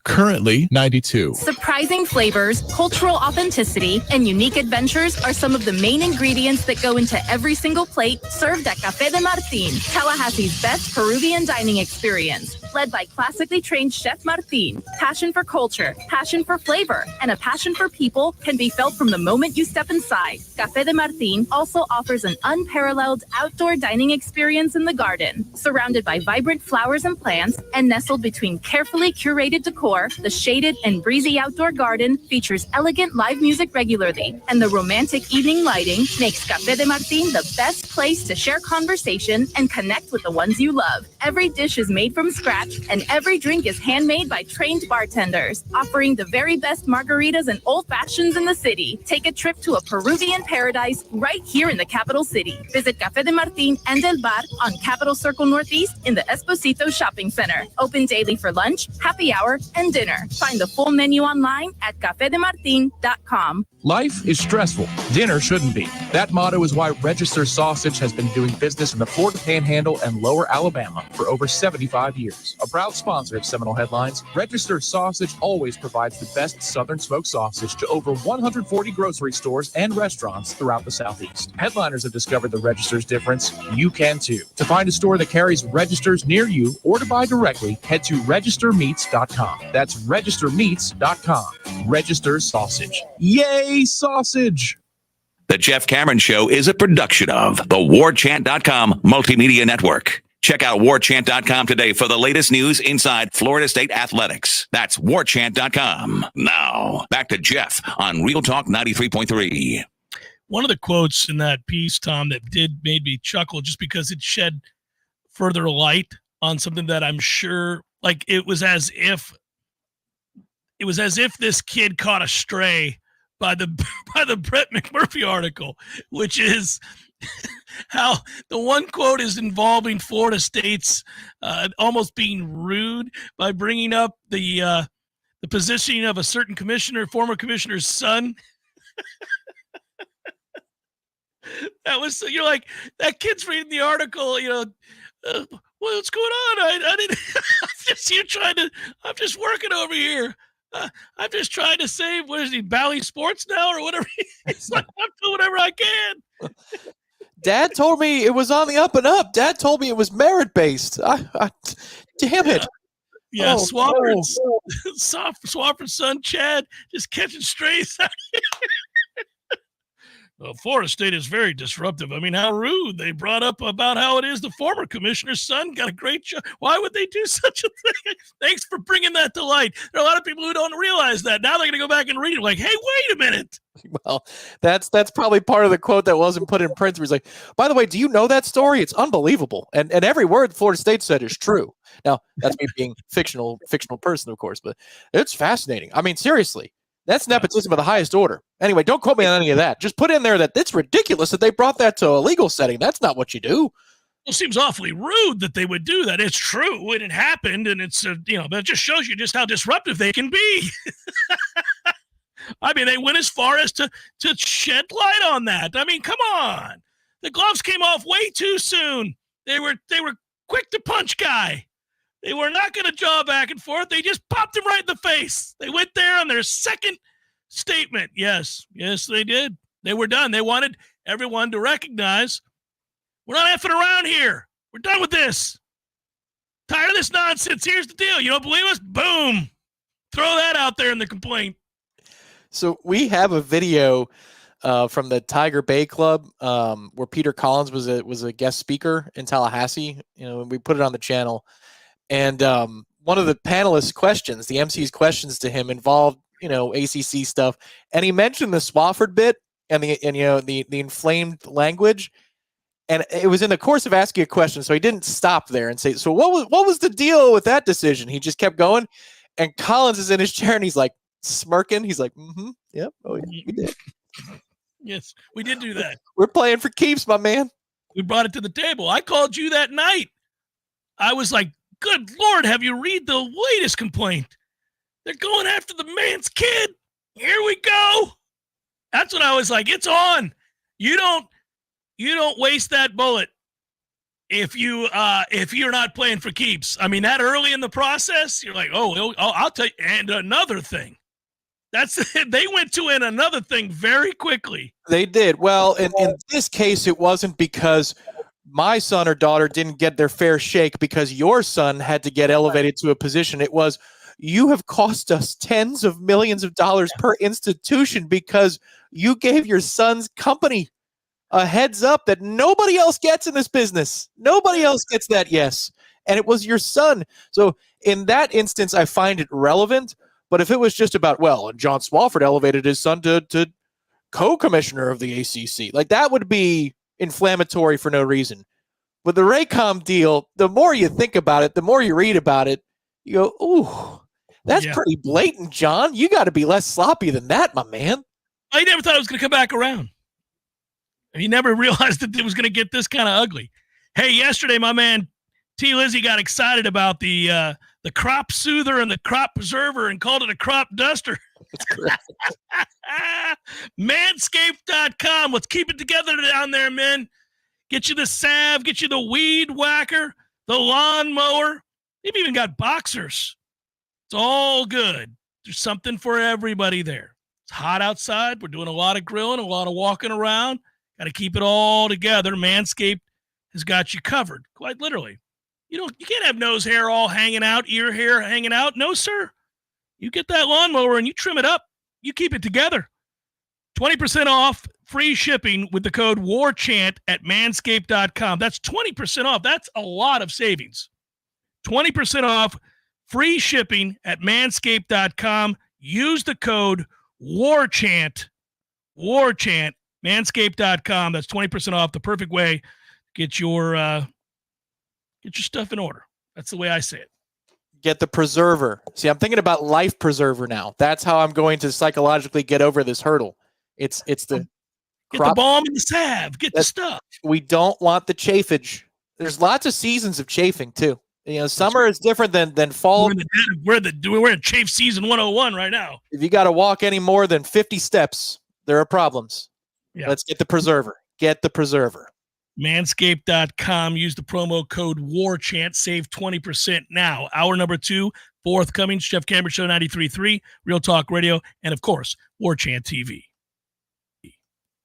Currently 92. Surprising flavors, cultural authenticity, and unique adventures are some of the main ingredients that go into every single plate served at Café de Martín, Tallahassee's best Peruvian dining experience. led by classically trained Chef Martin. Passion for culture, passion for flavor, and a passion for people can be felt from the moment you step inside. Café de Martin also offers an unparalleled outdoor dining experience in the garden. Surrounded by vibrant flowers and plants and nestled between carefully curated decor, the shaded and breezy outdoor garden features elegant live music regularly, and the romantic evening lighting makes Café de Martin the best place to share conversation and connect with the ones you love. Every dish is made from scratch, and every drink is handmade by trained bartenders, offering the very best margaritas and old fashions in the city. Take a trip to a Peruvian paradise right here in the capital city. Visit Café de Martin and El Bar on Capitol Circle Northeast in the Esposito Shopping Center. Open daily for lunch, happy hour, and dinner. Find the full menu online at cafedemartin.com. Life is stressful. Dinner shouldn't be. That motto is why Register Sausage has been doing business in the Florida Panhandle and Lower Alabama for over 75 years. A proud sponsor of Seminole Headlines, Register Sausage always provides the best Southern smoked sausage to over 140 grocery stores and restaurants throughout the Southeast. Headliners have discovered the Register's difference. You can too. To find a store that carries Registers near you or to buy directly, head to registermeats.com. That's registermeats.com. Register Sausage. Yay, sausage! The Jeff Cameron Show is a production of the Warchant.com Multimedia Network. Check out Warchant.com today for the latest news inside Florida State athletics. That's Warchant.com. Now, back to Jeff on Real Talk 93.3. One of the quotes in that piece, Tom, that made me chuckle just because it shed further light on something that I'm sure, like, it was as if this kid caught a stray by the Brett McMurphy article, which is how the one quote is involving Florida State's almost being rude by bringing up the positioning of a certain former commissioner's son. That was, you're like, that kid's reading the article, what's going on? I didn't. I'm just working over here. I'm just trying to save, what is he, Bally Sports now or whatever? It's like, I'm doing whatever I can. Dad told me it was on the up and up. Dad told me it was merit-based. Damn it. Yeah, Swafford's son, Chad, just catching strays out here. Well, Florida State is very disruptive. I mean, how rude. They brought up about how it is the former commissioner's son got a great job. Why would they do such a thing? Thanks for bringing that to light. There are a lot of people who don't realize that. Now they're going to go back and read it like, hey, wait a minute. Well, that's probably part of the quote that wasn't put in print. Where he's like, by the way, do you know that story? It's unbelievable. And every word Florida State said is true. Now, that's me being fictional person, of course, but it's fascinating. I mean, seriously. That's nepotism of the highest order. Anyway, don't quote me on any of that. Just put in there that it's ridiculous that they brought that to a legal setting. That's not what you do. It seems awfully rude that they would do that. It's true, and it happened, and it's that just shows you just how disruptive they can be. I mean, they went as far as to shed light on that. I mean, come on. The gloves came off way too soon. They were quick to punch guy. They were not going to jaw back and forth. They just popped him right in the face. They went there on their second statement. Yes, they did. They were done. They wanted everyone to recognize we're not effing around here. We're done with this. Tired of this nonsense. Here's the deal. You don't believe us? Boom. Throw that out there in the complaint. So we have a video from the Tiger Bay Club where Peter Collins was a guest speaker in Tallahassee. We put it on the channel. And one of the panelists' questions, the MC's questions to him involved, ACC stuff. And he mentioned the Swafford bit and the inflamed language. And it was in the course of asking a question. So he didn't stop there and say, so what was the deal with that decision? He just kept going. And Collins is in his chair and he's like smirking. He's like, yep. Oh, yeah, we did. Yes, we did do that. We're playing for keeps, my man. We brought it to the table. I called you that night. I was like, good Lord, have you read the latest complaint? They're going after the man's kid. Here we go. That's what I was like. It's on. You don't waste that bullet if you're not playing for keeps. I mean, that early in the process, you're like, oh, I'll tell you. And another thing. They went to another thing very quickly. They did. Well, in this case, it wasn't because my son or daughter didn't get their fair shake because your son had to get elevated to a position. It was, you have cost us tens of millions of dollars per institution because you gave your son's company a heads up that nobody else gets in this business. Nobody else gets that yes. And it was your son. So in that instance, I find it relevant. But if it was just about, well, John Swofford elevated his son to co-commissioner of the ACC, like that would be inflammatory for no reason. But the Raycom deal, the more you think about it, the more you read about it, you go, ooh, that's pretty blatant, John. You got to be less sloppy than that, my man. I never thought it was going to come back around. He never realized that it was going to get this kind of ugly. Hey, yesterday, my man T. Lizzie got excited about the crop soother and the crop preserver and called it a crop duster. That's correct. Manscaped.com. Let's keep it together down there, men. Get you the salve, get you the weed whacker, the lawnmower. They've even got boxers. It's all good. There's something for everybody there. It's hot outside. We're doing a lot of grilling, a lot of walking around. Got to keep it all together. Manscaped has got you covered, quite literally. You can't have nose hair all hanging out, ear hair hanging out. No, sir. You get that lawnmower and you trim it up. You keep it together. 20% off, free shipping with the code WARCHANT at manscaped.com. That's 20% off. That's a lot of savings. 20% off, free shipping at manscaped.com. Use the code WARCHANT. WARCHANT. Manscaped.com. That's 20% off. The perfect way to get your stuff in order. That's the way I say it. Get the preserver. See, I'm thinking about life preserver now. That's how I'm going to psychologically get over this hurdle. It's the get the balm and the salve. Get the stuff. We don't want the chafage. There's lots of seasons of chafing too. Summer is different than fall. We're in chafe season 101 right now. If you got to walk any more than 50 steps, there are problems. Yeah. Let's get the preserver. Get the preserver. Manscaped.com. Use the promo code WARCHANT. Save 20% now. Hour number 2, forthcoming. Jeff Cameron Show 93.3, Real Talk Radio, and of course, Warchant TV.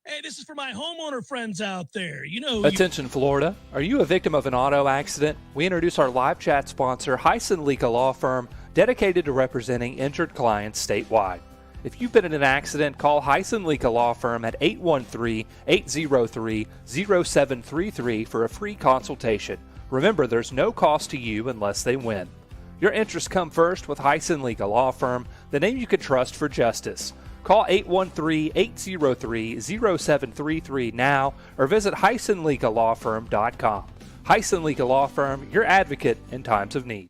Hey, this is for my homeowner friends out there. Attention, Florida. Are you a victim of an auto accident? We introduce our live chat sponsor, Hyson Leaka Law Firm, dedicated to representing injured clients statewide. If you've been in an accident, call Hyson Leaka Law Firm at 813-803-0733 for a free consultation. Remember, there's no cost to you unless they win. Your interests come first with Hyson Leaka Law Firm, the name you can trust for justice. Call 813-803-0733 now or visit HysonLeakaLawFirm.com. Hyson Leaka Law Firm, your advocate in times of need.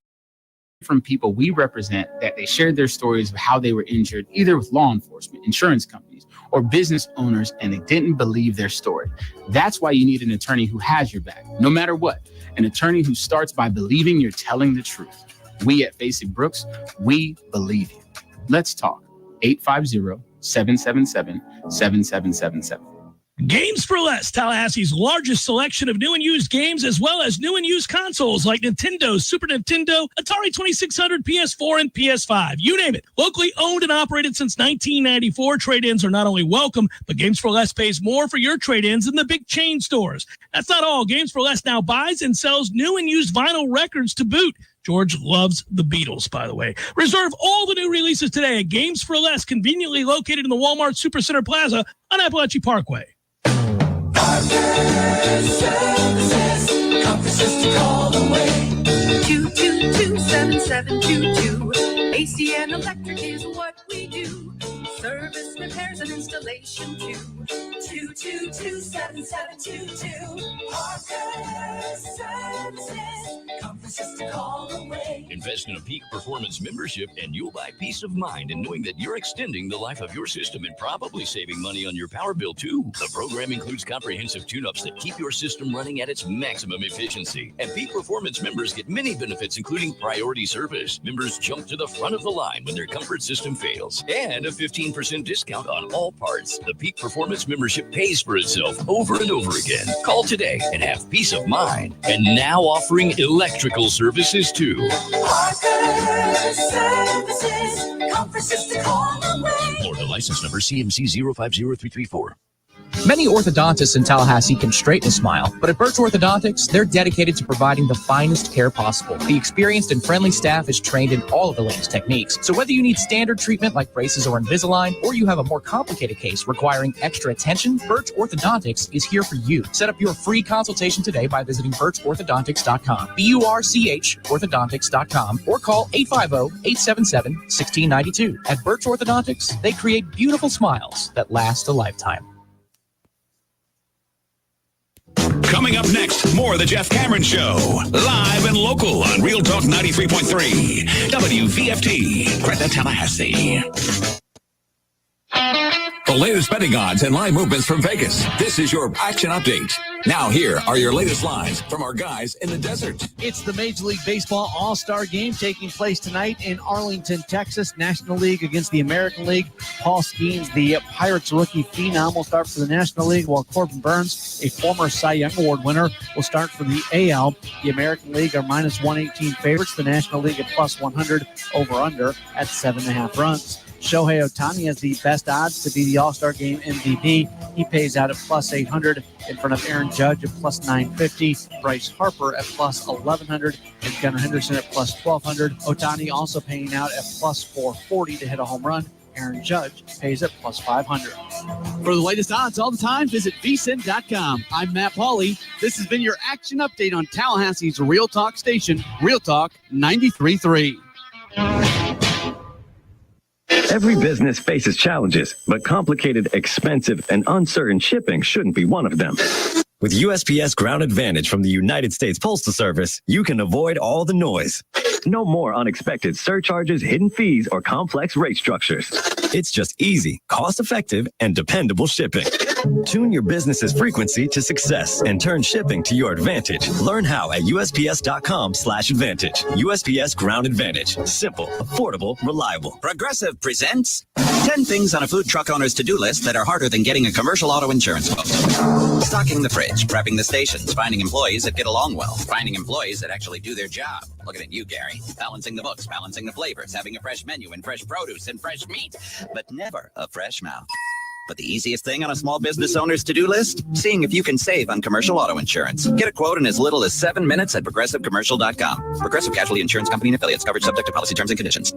From people we represent that they shared their stories of how they were injured, either with law enforcement, insurance companies, or business owners, and they didn't believe their story. That's why you need an attorney who has your back, no matter what. An attorney who starts by believing you're telling the truth. We at Facey Brooks, we believe you. Let's talk. 850-777-7777. Games for Less, Tallahassee's largest selection of new and used games, as well as new and used consoles like Nintendo, Super Nintendo, Atari 2600, PS4, and PS5. You name it. Locally owned and operated since 1994, trade-ins are not only welcome, but Games for Less pays more for your trade-ins than the big chain stores. That's not all. Games for Less now buys and sells new and used vinyl records to boot. George loves the Beatles, by the way. Reserve all the new releases today at Games for Less, conveniently located in the Walmart Supercenter Plaza on Appalachian Parkway. Services, conferences to call away. 222-7722. AC and electric is what we do. Service, repairs, and installation too. 222-7722. Parker Services, conferences to call away. Invest in a Peak Performance membership and you'll buy peace of mind in knowing that you're extending the life of your system and probably saving money on your power bill too. The program includes comprehensive tune-ups that keep your system running at its maximum efficiency. And Peak Performance members get many benefits, including priority service. Members jump to the front of the line when their comfort system fails. And a 15% discount on all parts. The Peak Performance membership pays for itself over and over again. Call today and have peace of mind. And now offering electrical services too. Parker Services, conferences to call away. Florida license number CMC 050334. Many orthodontists in Tallahassee can straighten a smile, but at Birch Orthodontics, they're dedicated to providing the finest care possible. The experienced and friendly staff is trained in all of the latest techniques. So whether you need standard treatment like braces or Invisalign, or you have a more complicated case requiring extra attention, Birch Orthodontics is here for you. Set up your free consultation today by visiting birchorthodontics.com, BURCH orthodontics.com, or call 850-877-1692. At Birch Orthodontics, they create beautiful smiles that last a lifetime. Coming up next, more of the Jeff Cameron Show. Live and local on Real Talk 93.3. WVFT, Gretna, Tallahassee. The latest betting odds and live movements from Vegas. This is your action update. Now here are your latest lines from our guys in the desert. It's the Major League Baseball All-Star Game taking place tonight in Arlington, Texas. National League against the American League. Paul Skeens, the Pirates rookie phenom, will start for the National League, while Corbin Burns, a former Cy Young Award winner, will start for the AL. The American League are minus 118 favorites. The National League at plus 100, over-under at 7.5 runs. Shohei Ohtani has the best odds to be the All-Star Game MVP. He pays out at plus 800 in front of Aaron Judge at plus 950, Bryce Harper at plus 1100, and Gunnar Henderson at plus 1200. Ohtani also paying out at plus 440 to hit a home run. Aaron Judge pays at plus 500. For the latest odds all the time, visit vsin.com. I'm Matt Pauley. This has been your action update on Tallahassee's Real Talk station, Real Talk 93.3. Every business faces challenges, but complicated, expensive, and uncertain shipping shouldn't be one of them. With USPS Ground Advantage from the United States Postal Service, you can avoid all the noise. No more unexpected surcharges, hidden fees, or complex rate structures. It's just easy, cost-effective, and dependable shipping. Tune your business's frequency to success and turn shipping to your advantage. Learn how at USPS.com/advantage. USPS Ground Advantage. Simple, affordable, reliable. Progressive presents 10 things on a food truck owner's to-do list that are harder than getting a commercial auto insurance quote. Stocking the fridge, prepping the stations, finding employees that get along well, finding employees that actually do their job. Looking at you, Gary. Balancing the books, balancing the flavors, having a fresh menu and fresh produce and fresh meat, but never a fresh mouth. But the easiest thing on a small business owner's to-do list? Seeing if you can save on commercial auto insurance. Get a quote in as little as 7 minutes at progressivecommercial.com. Progressive Casualty Insurance Company and Affiliates. Coverage subject to policy terms and conditions.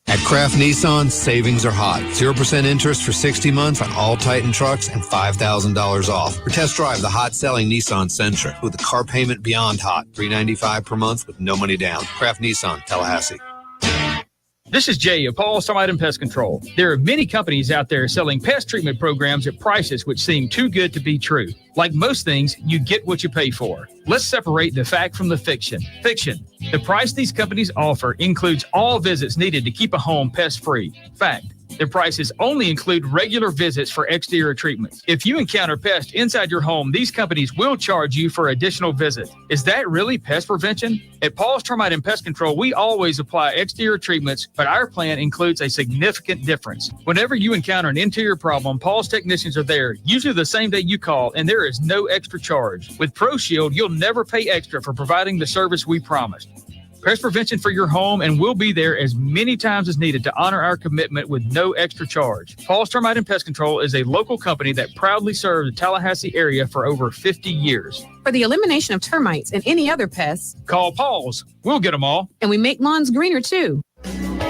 At Kraft Nissan, savings are hot. 0% interest for 60 months on all Titan trucks and $5,000 off. Or test drive the hot-selling Nissan Sentra with a car payment beyond hot. $395 per month with no money down. Kraft Nissan, Tallahassee. This is Jay of Paul's Termite and Pest Control. There are many companies out there selling pest treatment programs at prices which seem too good to be true. Like most things, you get what you pay for. Let's separate the fact from the fiction. Fiction. The price these companies offer includes all visits needed to keep a home pest-free. Fact. Their prices only include regular visits for exterior treatments. If you encounter pests inside your home, these companies will charge you for additional visits. Is that really pest prevention? At Paul's Termite and Pest Control, we always apply exterior treatments, but our plan includes a significant difference. Whenever you encounter an interior problem, Paul's technicians are there, usually the same day you call, and there is no extra charge. With ProShield, you'll never pay extra for providing the service we promised. Pest prevention for your home, and we'll be there as many times as needed to honor our commitment with no extra charge. Paul's Termite and Pest Control is a local company that proudly serves the Tallahassee area for over 50 years. For the elimination of termites and any other pests, call Paul's. We'll get them all. And we make lawns greener, too.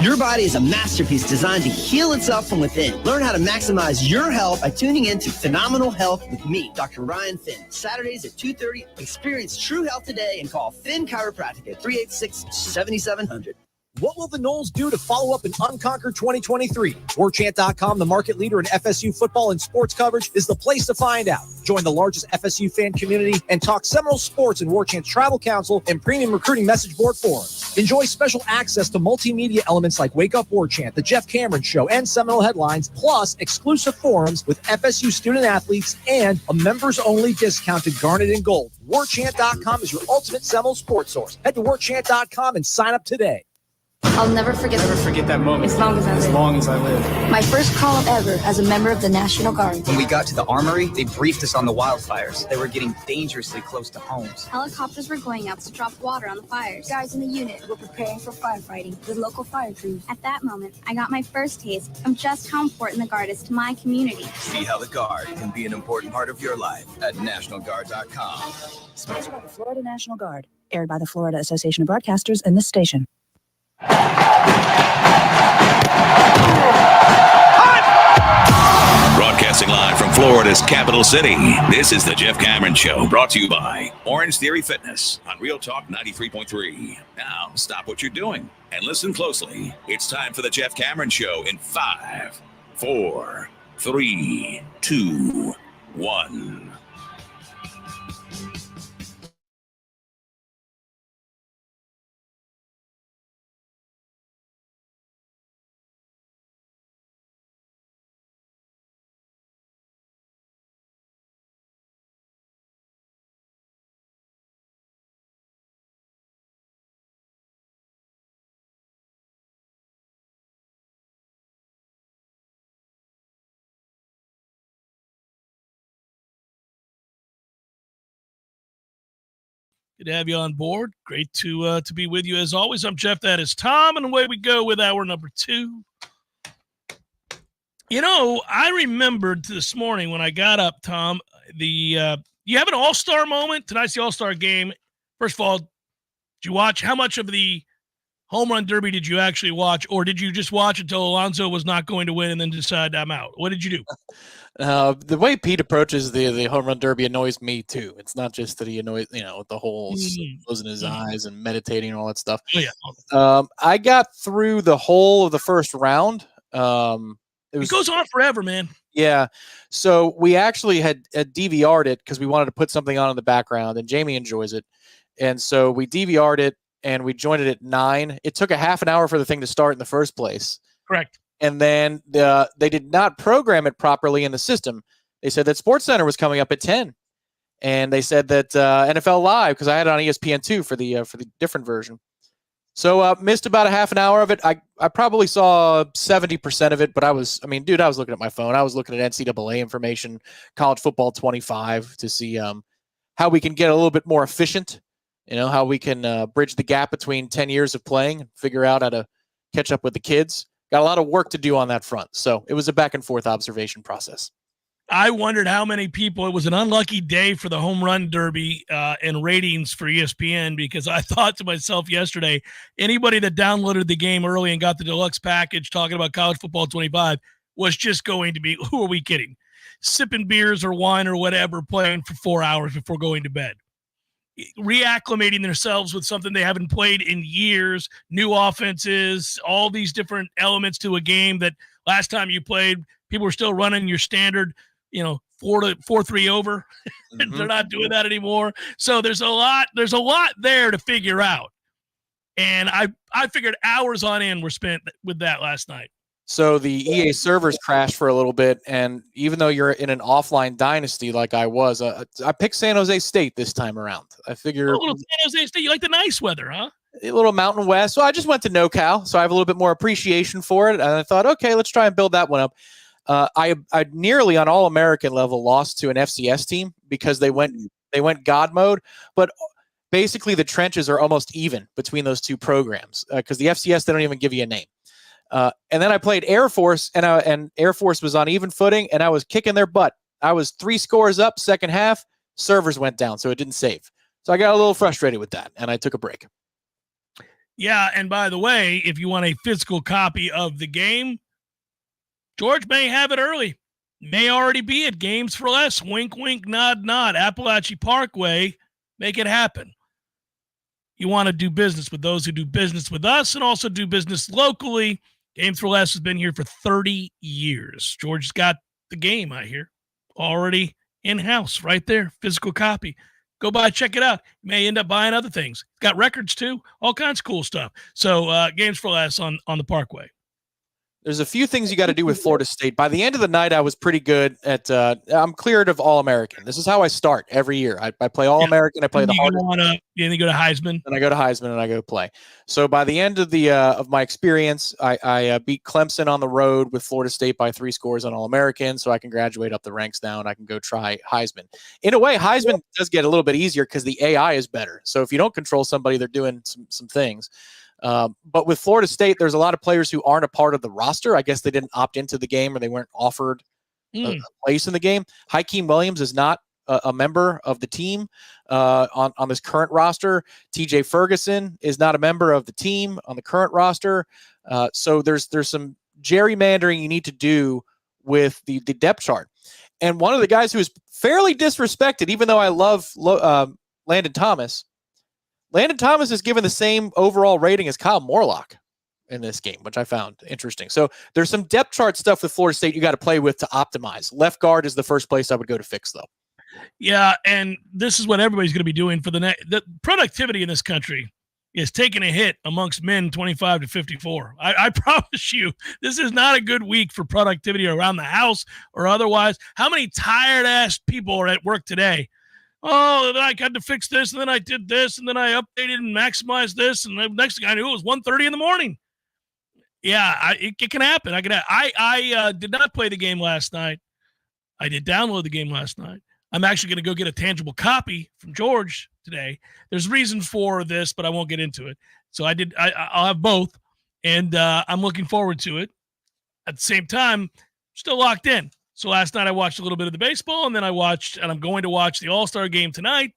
Your body is a masterpiece designed to heal itself from within. Learn how to maximize your health by tuning in to Phenomenal Health with me, Dr. Ryan Finn. Saturdays at 2:30. Experience true health today and call Finn Chiropractic at 386-7700. What will the Noles do to follow up an unconquered 2023? Warchant.com, the market leader in FSU football and sports coverage, is the place to find out. Join the largest FSU fan community and talk Seminoles sports in Warchant's Travel Council and premium recruiting message board forums. Enjoy special access to multimedia elements like Wake Up Warchant, The Jeff Cameron Show, and Seminole Headlines, plus exclusive forums with FSU student athletes and a members-only discounted Garnet and Gold. Warchant.com is your ultimate Seminole sports source. Head to Warchant.com and sign up today. I'll never forget that moment. As long as I live. My first call ever as a member of the National Guard. When we got to the armory, they briefed us on the wildfires. They were getting dangerously close to homes. Helicopters were going out to drop water on the fires. Guys in the unit were preparing for firefighting with local fire crews. At that moment, I got my first taste of just how important the Guard is to my community. See how the Guard can be an important part of your life at NationalGuard.com. Sponsored by the Florida National Guard. Aired by the Florida Association of Broadcasters and this station. Broadcasting live from Florida's capital city, this is the Jeff Cameron Show, brought to you by Orange Theory Fitness on Real Talk 93.3. Now, stop what you're doing and listen closely. It's time for the Jeff Cameron Show in 5, 4, 3, 2, 1. Good to have you on board. Great to be with you as always. I'm Jeff. That is Tom, and away we go with hour number 2. You know, I remembered this morning when I got up, Tom. You have an all-star moment tonight's the all-star game. First of all, did you watch? How much of the home run derby did you actually watch, or did you just watch until Alonso was not going to win and then decide I'm out? What did you do? The way Pete approaches the home run derby annoys me too. It's not just that he annoys, with the whole closing his eyes and meditating and all that stuff. Oh, yeah. I got through the whole of the first round. It goes on forever, man. Yeah. So we actually had DVR'd it because we wanted to put something on in the background, and Jamie enjoys it. And so we DVR'd it and we joined it at 9. It took a half an hour for the thing to start in the first place. Correct. And then they did not program it properly in the system. They said that SportsCenter was coming up at 10. And they said that NFL Live, because I had it on ESPN2 for the different version. So missed about a half an hour of it. I probably saw 70% of it, but I was looking at my phone. I was looking at NCAA information, college football 25 to see how we can get a little bit more efficient, how we can bridge the gap between 10 years of playing and figure out how to catch up with the kids. Got a lot of work to do on that front. So it was a back and forth observation process. I wondered how many people, it was an unlucky day for the home run derby and ratings for ESPN, because I thought to myself yesterday, anybody that downloaded the game early and got the deluxe package talking about college football 25 was just going to be, who are we kidding? Sipping beers or wine or whatever, playing for 4 hours before going to bed. Reacclimating themselves with something they haven't played in years, new offenses, all these different elements to a game that last time you played, people were still running your standard, 4-3 over. Mm-hmm. They're not doing that anymore. So there's a lot there to figure out. And I figured hours on end were spent with that last night. So the EA servers crashed for a little bit, and even though you're in an offline dynasty like I was, I picked San Jose State this time around. I figure a little San Jose State. You like the nice weather, huh? A little Mountain West. So I just went to NoCal, so I have a little bit more appreciation for it, and I thought, okay, let's try and build that one up. I nearly on All-American level lost to an FCS team because they went God mode, but basically the trenches are almost even between those two programs because the FCS, they don't even give you a name. And then I played Air Force, and Air Force was on even footing, and I was kicking their butt. I was 3 scores up second half. Servers went down, so it didn't save. So I got a little frustrated with that, and I took a break. Yeah, and by the way, if you want a physical copy of the game, George may have it early. May already be at Games for Less. Wink, wink, nod, nod. Appalachian Parkway. Make it happen. You want to do business with those who do business with us and also do business locally. Games for Less has been here for 30 years. George's got the game, I hear, already in-house right there, physical copy. Go by, check it out. You may end up buying other things. Got records too, all kinds of cool stuff. So Games for Less on the Parkway. There's a few things you got to do with Florida State. By the end of the night, I was pretty good at. I'm cleared of All-American. This is how I start every year. I play All-American. I play the hardest. Then you go to Heisman. Then I go to Heisman and I go play. So by the end of the of my experience, I beat Clemson on the road with Florida State by 3 scores on All-American. So I can graduate up the ranks now and I can go try Heisman. In a way, Heisman does get a little bit easier because the AI is better. So if you don't control somebody, they're doing some things. But with Florida State, there's a lot of players who aren't a part of the roster. I guess they didn't opt into the game or they weren't offered a place in the game. Hakeem Williams is not a member of the team on this current roster. TJ Ferguson is not a member of the team on the current roster. So there's some gerrymandering you need to do with the depth chart. And one of the guys who is fairly disrespected, even though I love Landon Thomas is given the same overall rating as Kyle Morlock in this game, which I found interesting. So there's some depth chart stuff with Florida State you got to play with to optimize. Left guard is the first place I would go to fix, though. Yeah, and this is what everybody's going to be doing for the productivity in this country is taking a hit amongst men 25 to 54. I promise you, this is not a good week for productivity around the house or otherwise. How many tired-ass people are at work today? Oh, then I had to fix this, and then I did this, and then I updated and maximized this, and the next thing I knew, it was 1:30 in the morning. Yeah, it can happen. I did not play the game last night. I did download the game last night. I'm actually going to go get a tangible copy from George today. There's reasons for this, but I won't get into it. So I'll have both, and I'm looking forward to it. At the same time, still locked in. So last night I watched a little bit of the baseball, and then I'm going to watch the All-Star game tonight.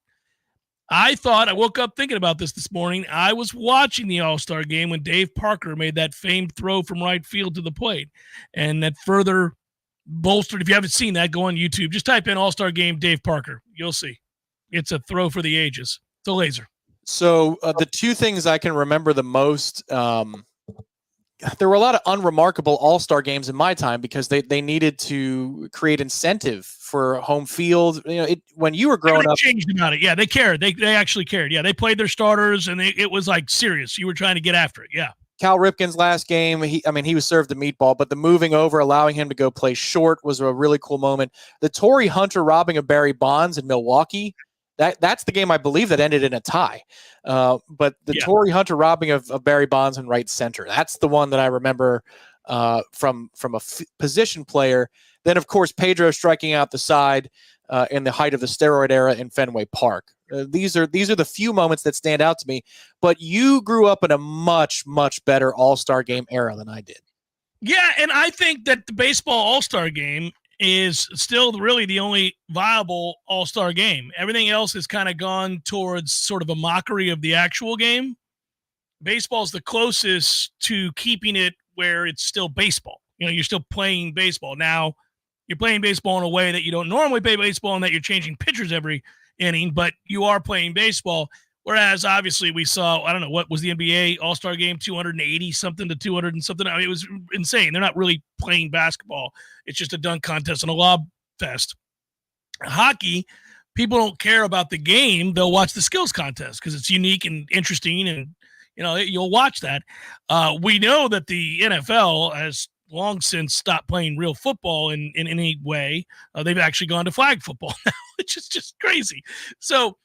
I woke up thinking about this morning. I was watching the All-Star game when Dave Parker made that famed throw from right field to the plate. And that further bolstered, if you haven't seen that, go on YouTube. Just type in All-Star game Dave Parker. You'll see. It's a throw for the ages. It's a laser. So the two things I can remember the most, there were a lot of unremarkable all-star games in my time because they needed to create incentive for home field. When you were growing up, changed about it. Yeah, they cared. They actually cared. Yeah, they played their starters, and it was like serious. You were trying to get after it. Yeah. Cal Ripken's last game, he was served a meatball, but the moving over, allowing him to go play short was a really cool moment. The Torrey Hunter robbing of Barry Bonds in Milwaukee, that's the game I believe that ended in a tie. But the Torrey Hunter robbing of Barry Bonds in right center, that's the one that I remember from a position player. Then, of course, Pedro striking out the side in the height of the steroid era in Fenway Park. These are the few moments that stand out to me. But you grew up in a much, much better All-Star game era than I did. Yeah, and I think that the baseball All-Star game is still really the only viable all-star game. Everything else has kind of gone towards sort of a mockery of the actual game. Baseball is the closest to keeping it where it's still baseball. You're still playing baseball. Now, you're playing baseball in a way that you don't normally play baseball and that you're changing pitchers every inning, but you are playing baseball. Whereas, obviously, we saw, I don't know, what was the NBA All-Star game, 280-something to 200 and something. I mean, it was insane. They're not really playing basketball. It's just a dunk contest and a lob fest. Hockey, people don't care about the game. They'll watch the skills contest because it's unique and interesting, and, you'll watch that. We know that the NFL has long since stopped playing real football in any way. They've actually gone to flag football now, which is just crazy. So,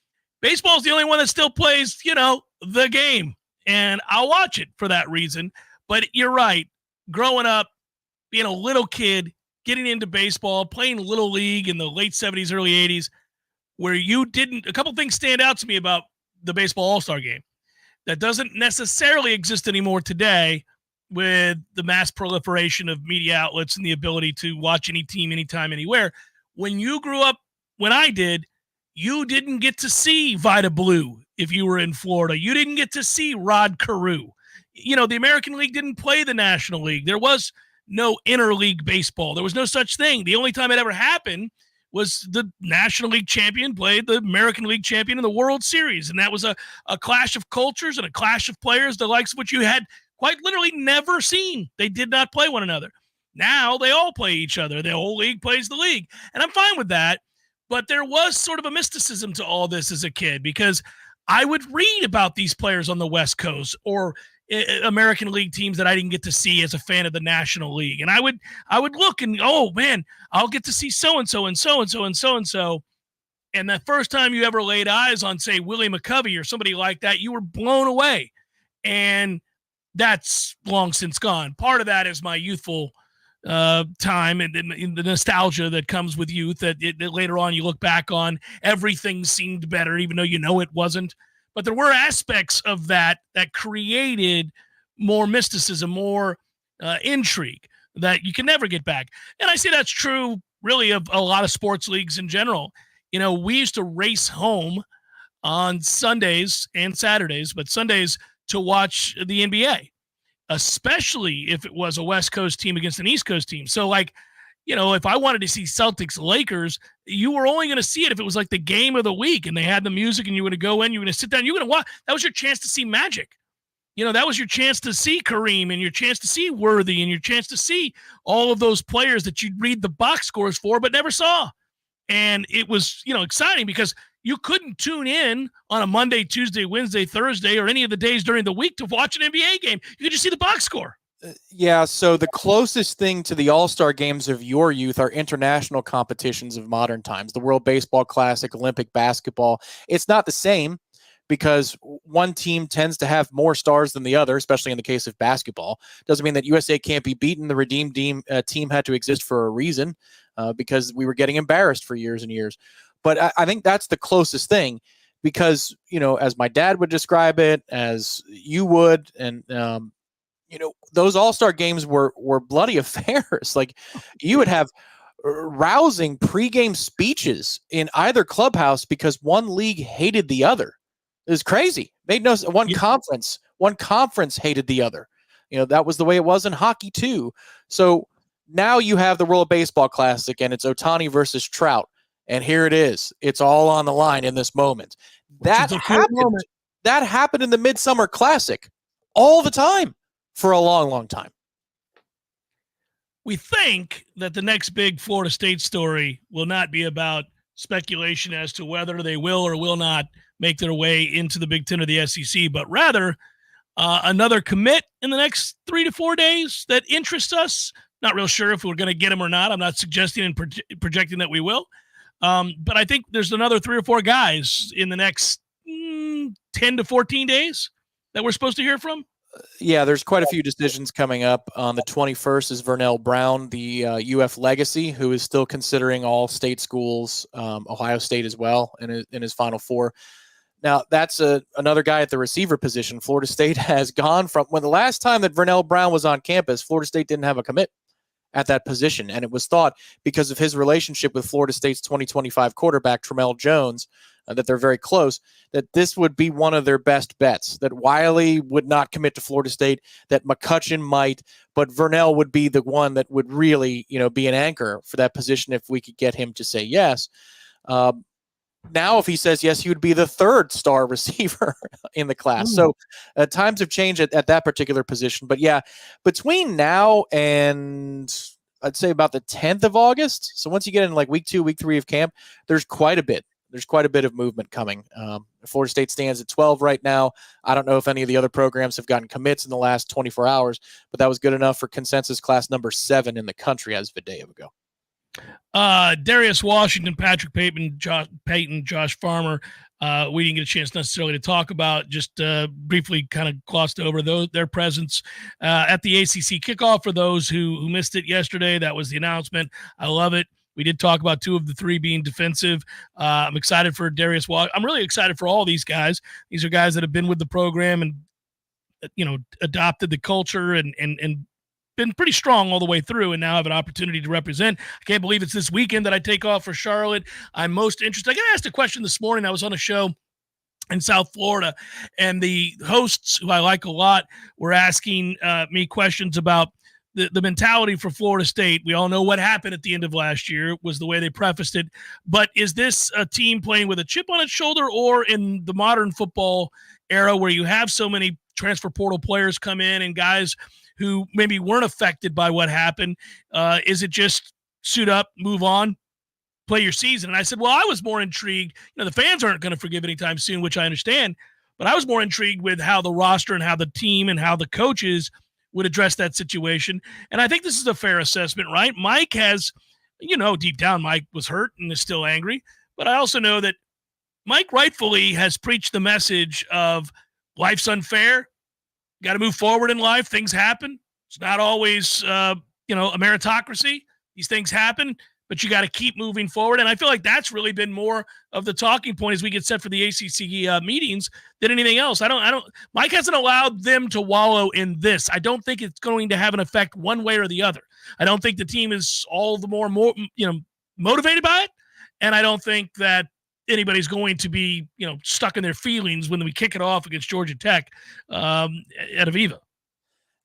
baseball is the only one that still plays, the game. And I'll watch it for that reason. But you're right. Growing up, being a little kid, getting into baseball, playing Little League in the late 70s, early 80s, where a couple things stand out to me about the baseball all-star game that doesn't necessarily exist anymore today with the mass proliferation of media outlets and the ability to watch any team, anytime, anywhere. When you grew up, when I did, you didn't get to see Vida Blue if you were in Florida. You didn't get to see Rod Carew. The American League didn't play the National League. There was no interleague baseball. There was no such thing. The only time it ever happened was the National League champion played the American League champion in the World Series. And that was a clash of cultures and a clash of players, the likes of which you had quite literally never seen. They did not play one another. Now they all play each other. The whole league plays the league. And I'm fine with that. But there was sort of a mysticism to all this as a kid because I would read about these players on the West Coast or American League teams that I didn't get to see as a fan of the National League. And I would look and, oh man, I'll get to see so-and-so and so-and-so and so-and-so. And the first time you ever laid eyes on, say, Willie McCovey or somebody like that, you were blown away. And that's long since gone. Part of that is my youthful time and the nostalgia that comes with youth that later on you look back on, everything seemed better, even though it wasn't. But there were aspects of that created more mysticism, more intrigue that you can never get back. And I say that's true really of a lot of sports leagues in general. We used to race home on Sundays and Saturdays, but Sundays to watch the NBA, especially if it was a West Coast team against an East Coast team. So if I wanted to see Celtics Lakers, you were only going to see it if it was like the game of the week and they had the music and you were going to go in, you were going to sit down, you were going to watch. That was your chance to see Magic. That was your chance to see Kareem and your chance to see Worthy and your chance to see all of those players that you'd read the box scores for but never saw. And it was, exciting because you couldn't tune in on a Monday, Tuesday, Wednesday, Thursday, or any of the days during the week to watch an NBA game. You could just see the box score. Yeah, so the closest thing to the All-Star games of your youth are international competitions of modern times, the World Baseball Classic, Olympic basketball. It's not the same because one team tends to have more stars than the other, especially in the case of basketball. Doesn't mean that USA can't be beaten. The redeemed team had to exist for a reason because we were getting embarrassed for years and years. But I think that's the closest thing because, as my dad would describe it, as you would, and those All-Star games were bloody affairs. Like you would have rousing pregame speeches in either clubhouse because one league hated the other. It was crazy. Made no one conference hated the other. That was the way it was in hockey too. So now you have the World Baseball Classic and it's Ohtani versus Trout. And here it is. It's all on the line in this moment. That happened in the Midsummer Classic all the time. For a long, long time. We think that the next big Florida State story will not be about speculation as to whether they will or will not make their way into the Big Ten or the SEC, but rather another commit in the next 3 to 4 days that interests us. Not real sure if we're going to get them or not. I'm not suggesting and projecting that we will. But I think there's another 3 or 4 guys in the next 10 to 14 days that we're supposed to hear from. Yeah, there's quite a few decisions coming up. On the 21st is Vernell Brown, the UF legacy, who is still considering all state schools, Ohio State as well, in his Final Four. Now, that's another guy at the receiver position. Florida State has gone from when the last time that Vernell Brown was on campus, Florida State didn't have a commit at that position. And it was thought because of his relationship with Florida State's 2025 quarterback, Tramel Jones, that they're very close, that this would be one of their best bets, that Wiley would not commit to Florida State, that McCutcheon might, but Vernell would be the one that would really, be an anchor for that position if we could get him to say yes. Now, if he says yes, he would be the 3rd star receiver in the class. So times have changed at that particular position. But yeah, between now and I'd say about the 10th of August, so once you get in like week 2, week 3 of camp, there's quite a bit. There's quite a bit of movement coming. Florida State stands at 12 right now. I don't know if any of the other programs have gotten commits in the last 24 hours, but that was good enough for consensus class number 7 in the country as of a day ago. Darius Washington, Patrick Payton, Josh Farmer. We didn't get a chance necessarily to talk about, just briefly kind of glossed over their presence at the ACC kickoff. For those who missed it yesterday, that was the announcement. I love it. We did talk about 2 of the 3 being defensive. I'm excited for Darius Washington. I'm really excited for all these guys. These are guys that have been with the program and, adopted the culture and been pretty strong all the way through and now have an opportunity to represent. I can't believe it's this weekend that I take off for Charlotte. I'm most interested. I got asked a question this morning. I was on a show in South Florida, and the hosts, who I like a lot, were asking me questions about the mentality for Florida State. We all know what happened at the end of last year was the way they prefaced it. But is this a team playing with a chip on its shoulder, or in the modern football era where you have so many transfer portal players come in and guys who maybe weren't affected by what happened, is it just suit up, move on, play your season? And I said, well, I was more intrigued. The fans aren't going to forgive anytime soon, which I understand. But I was more intrigued with how the roster and how the team and how the coaches would address that situation. And I think this is a fair assessment, right? Mike has, deep down, Mike was hurt and is still angry. But I also know that Mike rightfully has preached the message of life's unfair. Got to move forward in life. Things happen. It's not always, a meritocracy. These things happen, but you got to keep moving forward. And I feel like that's really been more of the talking point as we get set for the ACC meetings than anything else. Mike hasn't allowed them to wallow in this. I don't think it's going to have an effect one way or the other. I don't think the team is all the more motivated by it. And I don't think that anybody's going to be, stuck in their feelings when we kick it off against Georgia Tech at Aviva.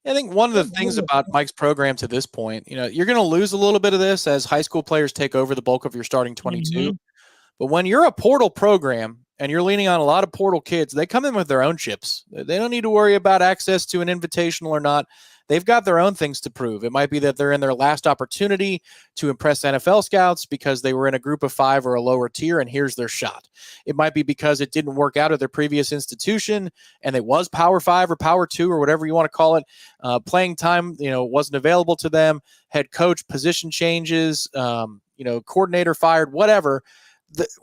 I think one of the things about Mike's program to this point, you're going to lose a little bit of this as high school players take over the bulk of your starting 22. Mm-hmm. But when you're a portal program and you're leaning on a lot of portal kids, they come in with their own chips. They don't need to worry about access to an invitational or not. They've got their own things to prove. It might be that they're in their last opportunity to impress NFL scouts because they were in a group of 5 or a lower tier, and here's their shot. It might be because it didn't work out at their previous institution, and it was Power 5 or Power 2 or whatever you want to call it. Playing time, wasn't available to them. Head coach, position changes, coordinator fired, whatever.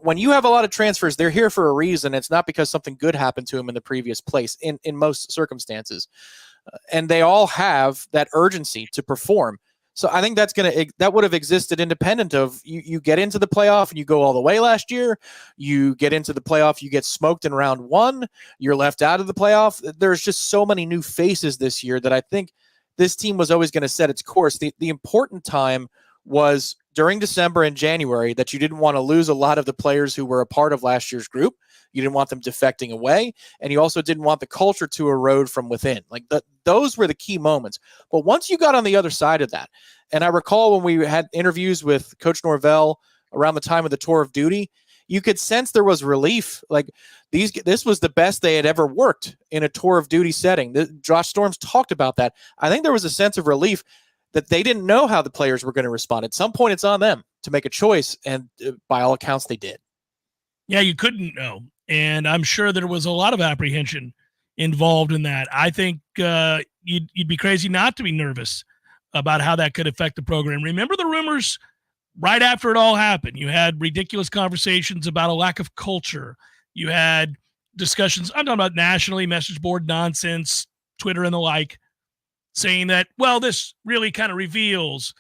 When you have a lot of transfers, they're here for a reason. It's not because something good happened to them in the previous place in most circumstances. And they all have that urgency to perform. So I think that would have existed independent of you get into the playoff and you go all the way last year. You get into the playoff, you get smoked in round 1. You're left out of the playoff. There's just so many new faces this year that I think this team was always going to set its course. The important time was during December and January that you didn't want to lose a lot of the players who were a part of last year's group. You didn't want them defecting away, and you also didn't want the culture to erode from within. Those were the key moments. But once you got on the other side of that, and I recall when we had interviews with Coach Norvell around the time of the tour of duty, you could sense there was relief. This was the best they had ever worked in a tour of duty setting. Josh Storms talked about that. I think there was a sense of relief that they didn't know how the players were going to respond. At some point, it's on them to make a choice, and by all accounts, they did. Yeah, you couldn't know. And I'm sure there was a lot of apprehension involved in that. I think you'd be crazy not to be nervous about how that could affect the program. Remember the rumors right after it all happened? You had ridiculous conversations about a lack of culture. You had discussions, I'm talking about nationally, message board nonsense, Twitter and the like, saying that, well, this really kind of reveals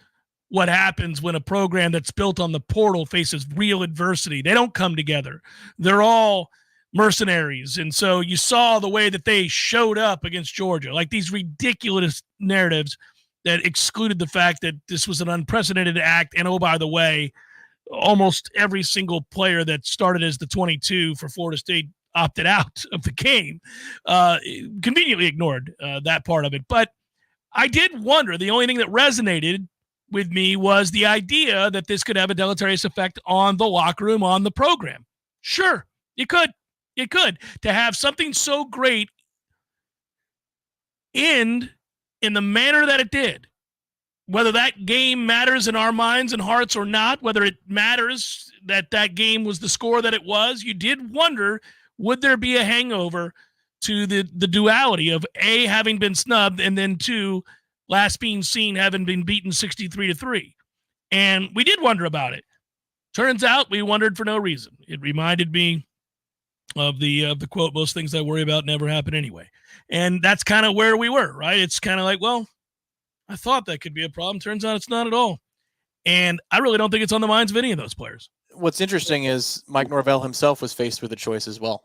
what happens when a program that's built on the portal faces real adversity. They don't come together. They're all mercenaries. And so you saw the way that they showed up against Georgia, like these ridiculous narratives that excluded the fact that this was an unprecedented act. And oh, by the way, almost every single player that started as the 22 for Florida State opted out of the game, conveniently ignored that part of it. But I did wonder, the only thing that resonated with me was the idea that this could have a deleterious effect on the locker room, on the program. Sure, it could. It could. To have something so great end in the manner that it did, whether that game matters in our minds and hearts or not, whether it matters that that game was the score that it was, you did wonder, would there be a hangover to the duality of A, having been snubbed, and then 2, last being seen having been beaten 63-3. And we did wonder about it. Turns out we wondered for no reason. It reminded me of the quote, most things I worry about never happen anyway. And that's kind of where we were, right? It's kind of like, well, I thought that could be a problem. Turns out it's not at all. And I really don't think it's on the minds of any of those players. What's interesting is Mike Norvell himself was faced with a choice as well.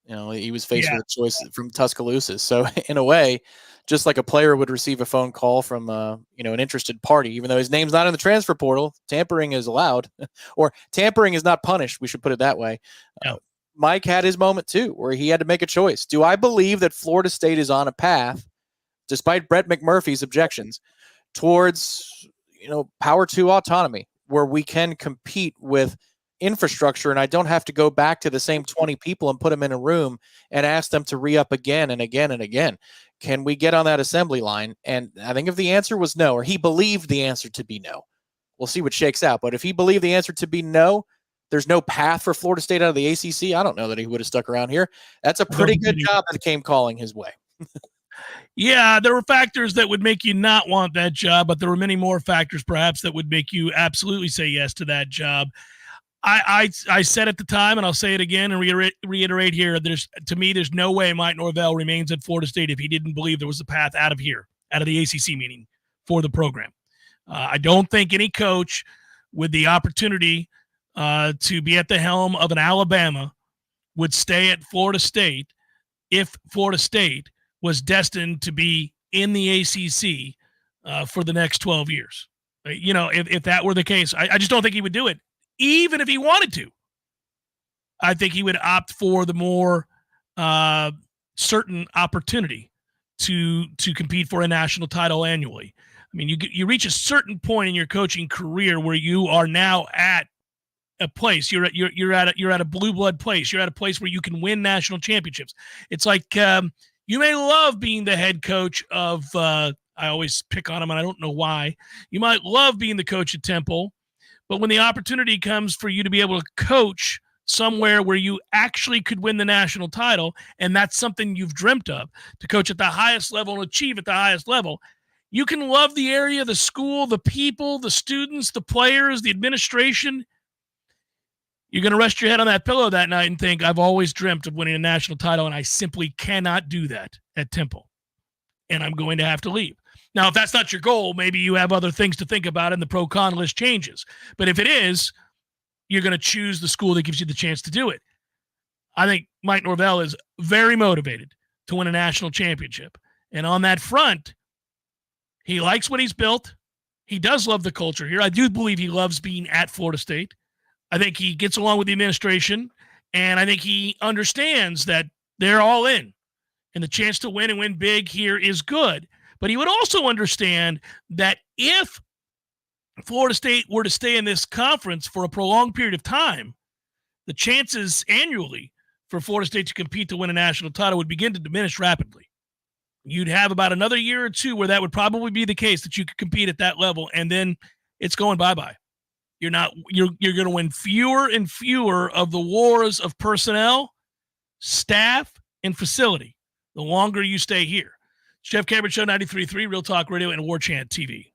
He was faced with a choice from Tuscaloosa. So in a way, just like a player would receive a phone call from an interested party, even though his name's not in the transfer portal, tampering is allowed, or tampering is not punished. We should put it that way. No. Mike had his moment too, where he had to make a choice. Do I believe that Florida State is on a path, despite Brett McMurphy's objections, towards Power 2 autonomy, where we can compete with infrastructure, and I don't have to go back to the same 20 people and put them in a room and ask them to re-up again and again and again? Can we get on that assembly line? And I think if the answer was no, or he believed the answer to be no, we'll see what shakes out. But if he believed the answer to be no, there's no path for Florida State out of the ACC, I don't know that he would have stuck around here. That's a pretty good job that came calling his way. Yeah, there were factors that would make you not want that job, but there were many more factors perhaps that would make you absolutely say yes to that job. I said at the time, and I'll say it again and reiterate here, to me, there's no way Mike Norvell remains at Florida State if he didn't believe there was a path out of here, out of the ACC meeting for the program. I don't think any coach with the opportunity to be at the helm of an Alabama would stay at Florida State if Florida State was destined to be in the ACC for the next 12 years. You know, if that were the case, I just don't think he would do it. Even if he wanted to, I think he would opt for the more certain opportunity to compete for a national title annually. I mean, you reach a certain point in your coaching career where you are now at a place. You're at a blue blood place. You're at a place where you can win national championships. It's like you may love being the head coach of. I always pick on him, and I don't know why. You might love being the coach at Temple. But when the opportunity comes for you to be able to coach somewhere where you actually could win the national title, and that's something you've dreamt of, to coach at the highest level and achieve at the highest level, you can love the area, the school, the people, the students, the players, the administration. You're going to rest your head on that pillow that night and think, I've always dreamt of winning a national title, and I simply cannot do that at Temple, and I'm going to have to leave. Now, if that's not your goal, maybe you have other things to think about and the pro-con list changes. But if it is, you're going to choose the school that gives you the chance to do it. I think Mike Norvell is very motivated to win a national championship. And on that front, he likes what he's built. He does love the culture here. I do believe he loves being at Florida State. I think he gets along with the administration, and I think he understands that they're all in. And the chance to win and win big here is good. But he would also understand that if Florida State were to stay in this conference for a prolonged period of time, the chances annually for Florida State to compete to win a national title would begin to diminish rapidly. You'd have about another year or two where that would probably be the case, that you could compete at that level, and then it's going bye-bye. You're going to win fewer and fewer of the wars of personnel, staff, and facility the longer you stay here. Jeff Cameron Show, 93.3, Real Talk Radio, and Warchant TV.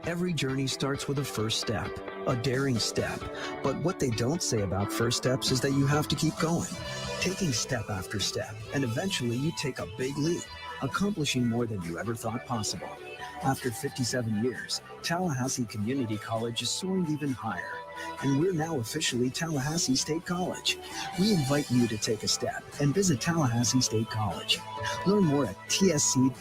Every journey starts with a first step, a daring step. But what they don't say about first steps is that you have to keep going, taking step after step, and eventually you take a big leap, accomplishing more than you ever thought possible. After 57 years, Tallahassee Community College is soaring even higher, and we're now officially Tallahassee State College. We invite you to take a step and visit Tallahassee State College. Learn more at tsc.fl.edu.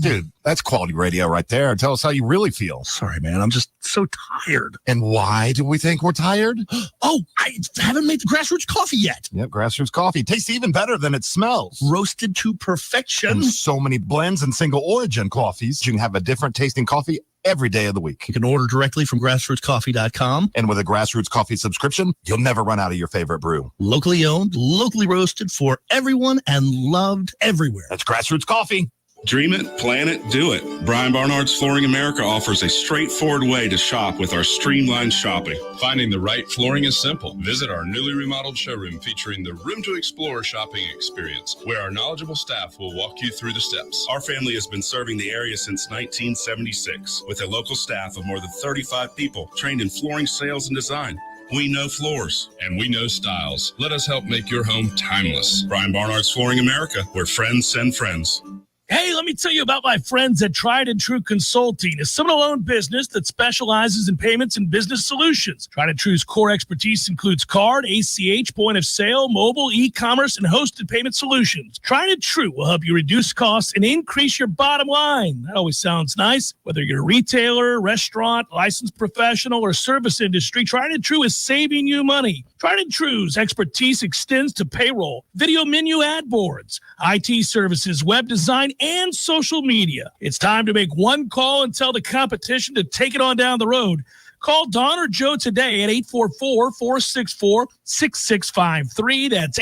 Dude, that's quality radio right there. Tell us how you really feel. Sorry, man. I'm just so tired. And why do we think we're tired? Oh, I haven't made the grassroots coffee yet. Yep, grassroots coffee. Tastes even better than it smells. Roasted to perfection. And so many blends and single origin coffees. You can have a different tasting coffee every day of the week. You can order directly from grassrootscoffee.com. And with a Grassroots Coffee subscription, you'll never run out of your favorite brew. Locally owned, locally roasted for everyone and loved everywhere. That's Grassroots Coffee. Dream it, plan it, do it. Brian Barnard's Flooring America offers a straightforward way to shop with our streamlined shopping. Finding the right flooring is simple. Visit our newly remodeled showroom featuring the Room to Explore shopping experience, where our knowledgeable staff will walk you through the steps. Our family has been serving the area since 1976 with a local staff of more than 35 people trained in flooring sales and design. We know floors. And we know styles. Let us help make your home timeless. Brian Barnard's Flooring America, where friends send friends. Hey, let me tell you about my friends at Tried and True Consulting, a Seminole-owned business that specializes in payments and business solutions. Tried and True's core expertise includes card, ACH, point of sale, mobile, e-commerce, and hosted payment solutions. Tried and True will help you reduce costs and increase your bottom line. That always sounds nice. Whether you're a retailer, restaurant, licensed professional, or service industry, Tried and True is saving you money. Tried and True's expertise extends to payroll, video menu ad boards, IT services, web design, and social media. It's time to make one call and tell the competition to take it on down the road. Call Don or Joe today at 844-464-6653. That's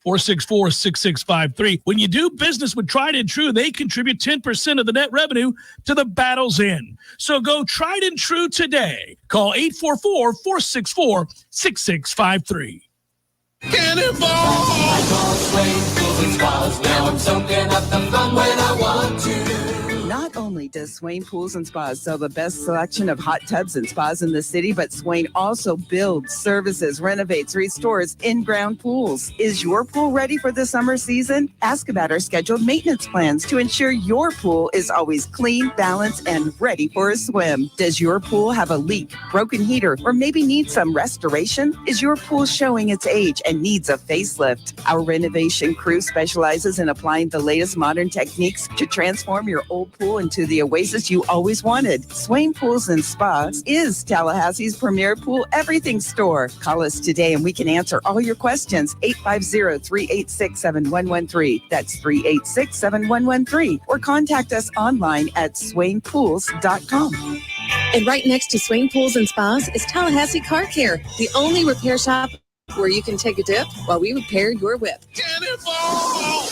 464-6653. When you do business with Tried and True, they contribute 10% of the net revenue to the Battle's End. So go Tried and True today. Call 844-464-6653. Cannonball! I call Swain Pools and Spas. Now I'm soaking up the fun when I want to. Not only does Swain Pools and Spas sell the best selection of hot tubs and spas in the city, but Swain also builds, services, renovates, restores in-ground pools. Is your pool ready for the summer season? Ask about our scheduled maintenance plans to ensure your pool is always clean, balanced, and ready for a swim. Does your pool have a leak, broken heater, or maybe needs some restoration? Is your pool showing its age and needs a facelift? Our renovation crew specializes in applying the latest modern techniques to transform your old pool into the oasis you always wanted. Swain Pools and Spas is Tallahassee's premier pool everything store. Call us today and we can answer all your questions. 850-386-7113. That's 386-7113. Or contact us online at swainpools.com. And right next to Swain Pools and Spas is Tallahassee Car Care, the only repair shop where you can take a dip while we repair your whip. Cannonball!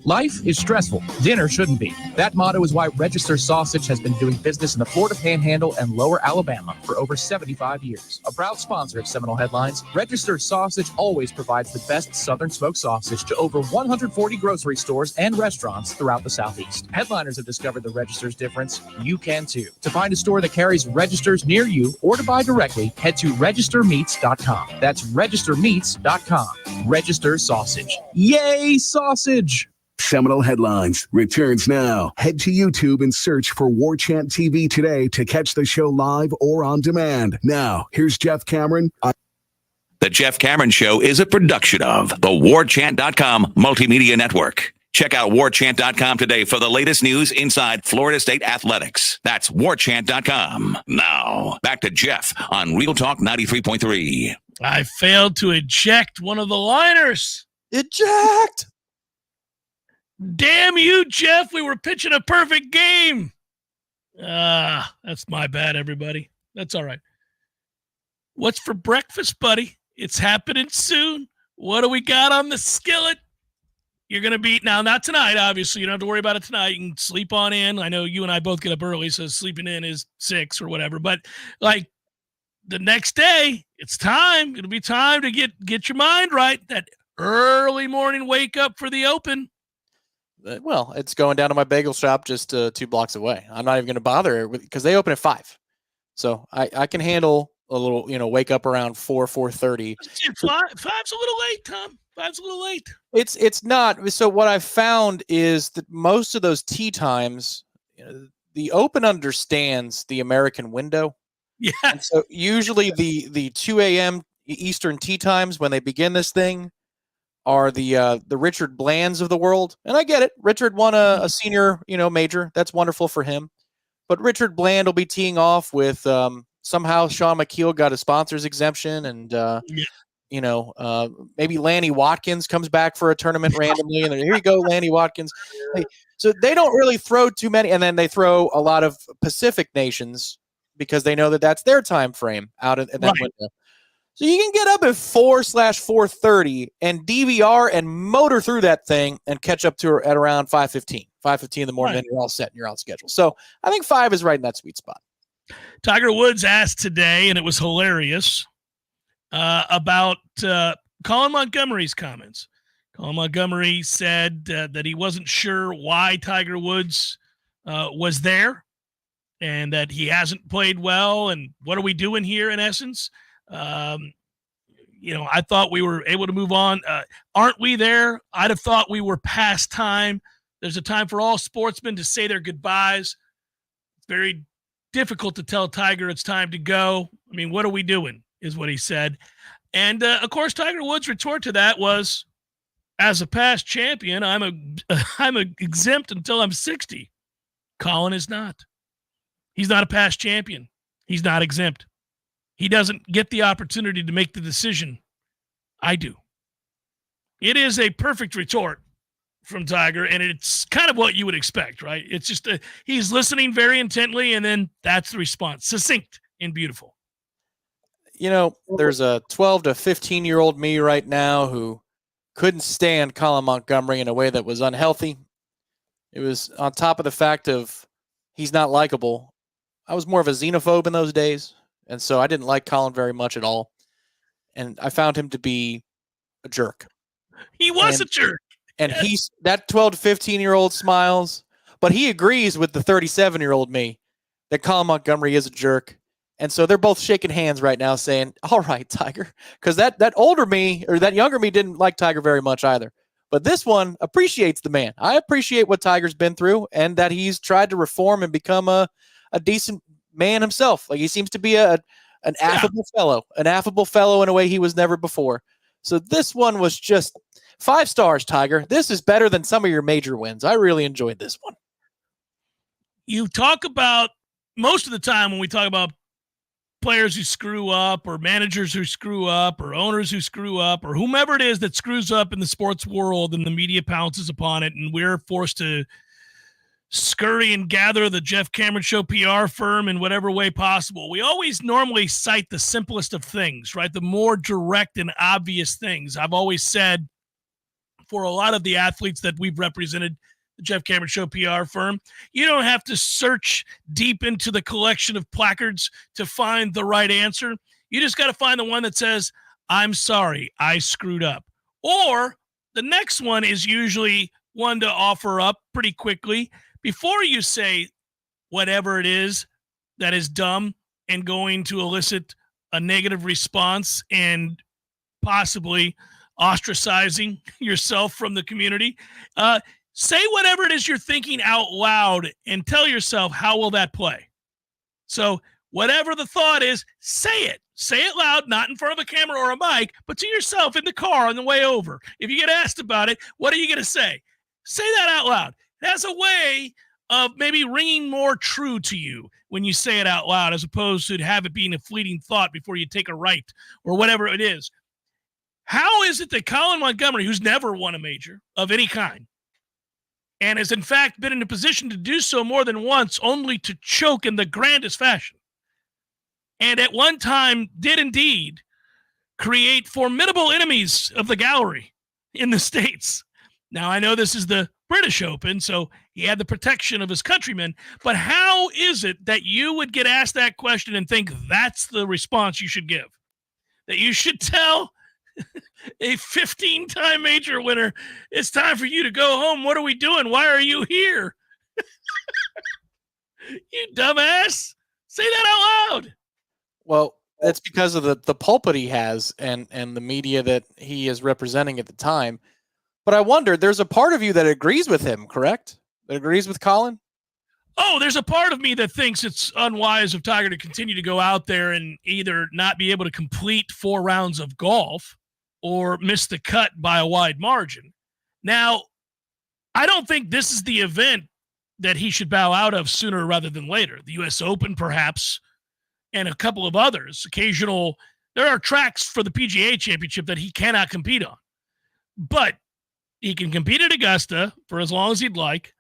Life is stressful. Dinner shouldn't be. That motto is why Register Sausage has been doing business in the Florida Panhandle and Lower Alabama for over 75 years. A proud sponsor of Seminole Headlines, Register Sausage always provides the best Southern smoked sausage to over 140 grocery stores and restaurants throughout the Southeast. Headliners have discovered the Register's difference. You can too. To find a store that carries Registers near you or to buy directly, head to registermeats.com. That's registermeats.com. Register Sausage. Yay, sausage! Seminole Headlines returns now. Head to YouTube and search for Warchant TV today to catch the show live or on demand. Now, here's Jeff Cameron. The Jeff Cameron Show is a production of the Warchant.com Multimedia Network. Check out Warchant.com today for the latest news inside Florida State athletics. That's Warchant.com. Now, back to Jeff on Real Talk 93.3. I failed to eject one of the liners. Eject! Damn you, Jeff. We were pitching a perfect game. That's my bad, everybody. That's all right. What's for breakfast, buddy? It's happening soon. What do we got on the skillet? You're going to be, now, not tonight, obviously. You don't have to worry about it tonight. You can sleep on in. I know you and I both get up early, so sleeping in is 6 or whatever. But, like, the next day, it's time. It'll be time to get your mind right. That early morning wake up for the open. Well, it's going down to my bagel shop just 2 blocks away. I'm not even going to bother because they open at 5. So I can handle a little, wake up around 4:30. 5's a little late, Tom. 5's a little late. It's not. So what I've found is that most of those tea times, the open understands the American window. Yeah. And so usually the 2 a.m. Eastern tea times when they begin this thing are the Richard Blands of the world. And I get it. Richard won a senior, major. That's wonderful for him. But Richard Bland will be teeing off with somehow Sean McKeel got a sponsor's exemption. And, maybe Lanny Watkins comes back for a tournament randomly. And here you go, Lanny Watkins. Hey, so they don't really throw too many. And then they throw a lot of Pacific nations because they know that that's their time frame out in that window. So you can get up at 4/4:30 and DVR and motor through that thing and catch up to her at around 5:15. 5:15 in the morning, and you're all set and you're on schedule. So I think 5 is right in that sweet spot. Tiger Woods asked today, and it was hilarious, about Colin Montgomery's comments. Colin Montgomery said that he wasn't sure why Tiger Woods was there and that he hasn't played well. And what are we doing here, in essence? I thought we were able to move on. Aren't we there? I'd have thought we were past time. There's a time for all sportsmen to say their goodbyes. It's very difficult to tell Tiger it's time to go. I mean, what are we doing is what he said. And, of course, Tiger Woods' retort to that was, as a past champion, I'm exempt until I'm 60. Colin is not. He's not a past champion. He's not exempt. He doesn't get the opportunity to make the decision. I do. It is a perfect retort from Tiger, and it's kind of what you would expect, right? It's just he's listening very intently, and then that's the response. Succinct and beautiful. There's a 12 to 15-year-old me right now who couldn't stand Colin Montgomery in a way that was unhealthy. It was on top of the fact of he's not likable. I was more of a xenophobe in those days, and so I didn't like Colin very much at all. And I found him to be a jerk. He was a jerk. And he's that 12 to 15-year-old smiles, but he agrees with the 37-year-old me that Colin Montgomery is a jerk. And so they're both shaking hands right now saying, all right, Tiger. Because that older me or that younger me didn't like Tiger very much either. But this one appreciates the man. I appreciate what Tiger's been through and that he's tried to reform and become a decent man himself. Like he seems to be an affable fellow in a way he was never before. So this one was just 5 stars, Tiger. This is better than some of your major wins. I really enjoyed this one. You talk about, most of the time when we talk about players who screw up or managers who screw up or owners who screw up or whomever it is that screws up in the sports world and the media pounces upon it and we're forced to scurry and gather the Jeff Cameron Show PR firm in whatever way possible. We always normally cite the simplest of things, right? The more direct and obvious things. I've always said for a lot of the athletes that we've represented, the Jeff Cameron Show PR firm, you don't have to search deep into the collection of placards to find the right answer. You just got to find the one that says, I'm sorry, I screwed up. Or the next one is usually one to offer up pretty quickly before you say whatever it is that is dumb and going to elicit a negative response and possibly ostracizing yourself from the community. Say whatever it is you're thinking out loud and tell yourself, how will that play? So whatever the thought is, say it. Say it loud, not in front of a camera or a mic, but to yourself in the car on the way over. If you get asked about it, what are you going to say? Say that out loud. It has a way of maybe ringing more true to you when you say it out loud, as opposed to have it being a fleeting thought before you take a right or whatever it is. How is it that Colin Montgomery, who's never won a major of any kind, and has in fact been in a position to do so more than once, only to choke in the grandest fashion, and at one time did indeed create formidable enemies of the gallery in the States? Now, I know this is the British Open, so he had the protection of his countrymen, but how is it that you would get asked that question and think that's the response you should give? That you should tell a 15-time major winner, it's time for you to go home. What are we doing? Why are you here? You dumbass. Say that out loud. Well, that's because of the pulpit he has and the media that he is representing at the time. But I wonder, there's a part of you that agrees with him, correct? That agrees with Colin? Oh, there's a part of me that thinks it's unwise of Tiger to continue to go out there and either not be able to complete 4 rounds of golf or miss the cut by a wide margin. Now, I don't think this is the event that he should bow out of sooner rather than later. The U.S. Open, perhaps, and a couple of others. There are tracks for the PGA Championship that he cannot compete on. But he can compete at Augusta for as long as he'd like.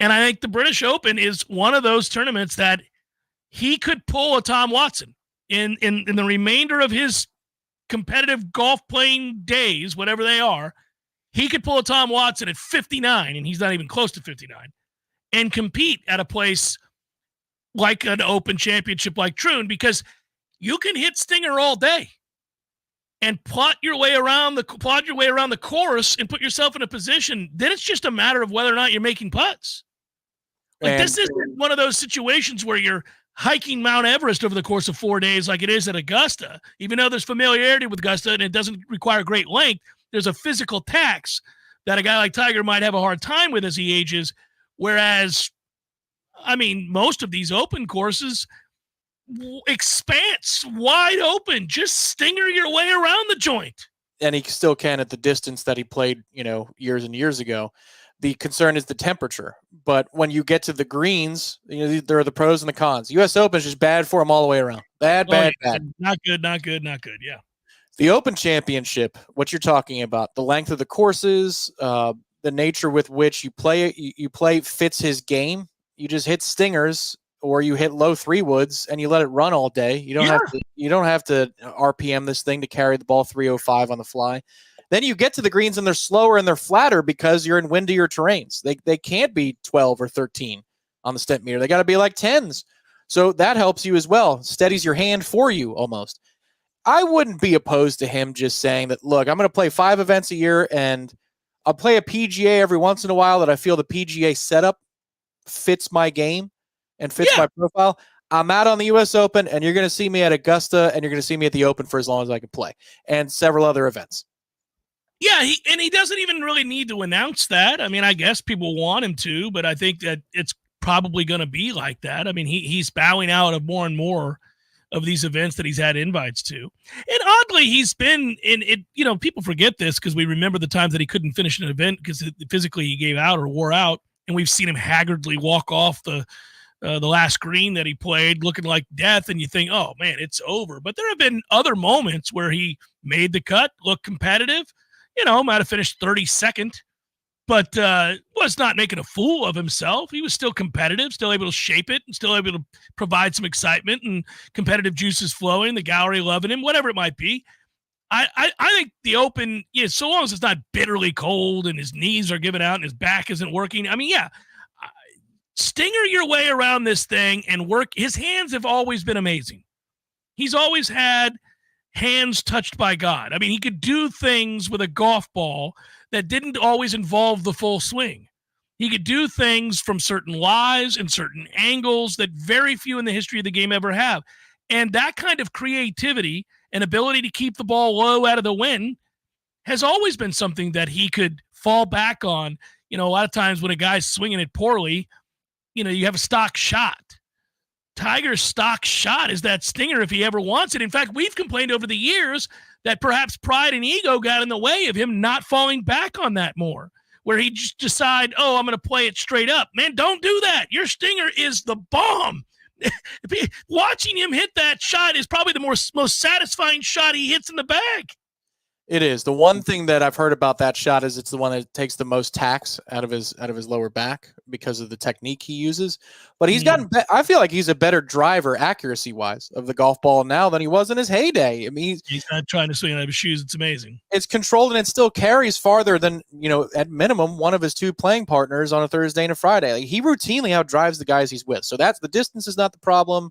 And I think the British Open is one of those tournaments that he could pull a Tom Watson in the remainder of his competitive golf playing days, whatever they are. He could pull a Tom Watson at 59, and he's not even close to 59, and compete at a place like an Open Championship like Troon, because you can hit stinger all day and plot your way around the course and put yourself in a position. Then it's just a matter of whether or not you're making putts. Like, this isn't one of those situations where you're hiking Mount Everest over the course of 4 days like it is at Augusta. Even though there's familiarity with Augusta and it doesn't require great length, there's a physical tax that a guy like Tiger might have a hard time with as he ages. Whereas, I mean, most of these Open courses, expanse, wide open, just stinger your way around the joint. And he still can at the distance that he played, years and years ago. The concern is the temperature. But when you get to the greens, there are the pros and the cons. U.S. Open is just bad for him all the way around. Bad. Not good. Yeah. The Open Championship, what you're talking about, the length of the courses, the nature with which you play fits his game. You just hit stingers or you hit low 3-woods and you let it run all day. You don't have to RPM this thing to carry the ball 305 on the fly. Then you get to the greens and they're slower and they're flatter because you're in windier terrains. They can't be 12 or 13 on the stent meter. They got to be like 10s. So that helps you as well. Steadies your hand for you almost. I wouldn't be opposed to him just saying that, look, I'm going to play 5 events a year and I'll play a PGA every once in a while that I feel the PGA setup fits my game and fits my profile. I'm out on the U.S. Open, and you're going to see me at Augusta, and you're going to see me at the Open for as long as I can play, and several other events. Yeah, he doesn't even really need to announce that. I mean, I guess people want him to, but I think that it's probably going to be like that. I mean, he's bowing out of more and more of these events that he's had invites to. And oddly, he's been in it. You know, people forget this because we remember the times that he couldn't finish an event because physically he gave out or wore out, and we've seen him haggardly walk off the last green that he played looking like death, and you think, oh, man, it's over. But there have been other moments where he made the cut, looked competitive, might have finished 32nd, but was not making a fool of himself. He was still competitive, still able to shape it, and still able to provide some excitement and competitive juices flowing, the gallery loving him, whatever it might be. I think the Open, so long as it's not bitterly cold and his knees are giving out and his back isn't working, I mean, stinger your way around this thing and work. His hands have always been amazing. He's always had hands touched by God. I mean, he could do things with a golf ball that didn't always involve the full swing. He could do things from certain lies and certain angles that very few in the history of the game ever have. And that kind of creativity and ability to keep the ball low out of the wind has always been something that he could fall back on. A lot of times when a guy's swinging it poorly, you have a stock shot. Tiger's stock shot is that stinger if he ever wants it. In fact, we've complained over the years that perhaps pride and ego got in the way of him not falling back on that more, where he just decide, oh, I'm going to play it straight up. Man, don't do that. Your stinger is the bomb. Watching him hit that shot is probably the most satisfying shot he hits in the bag. It is. The one thing that I've heard about that shot is it's the one that takes the most tax out of his lower back because of the technique he uses. But he's gotten I feel like he's a better driver accuracy wise of the golf ball now than he was in his heyday. I mean, he's not trying to swing out of his shoes. It's amazing. It's controlled and it still carries farther than, at minimum one of his 2 playing partners on a Thursday and a Friday. Like, he routinely outdrives the guys he's with. So that's the distance is not the problem.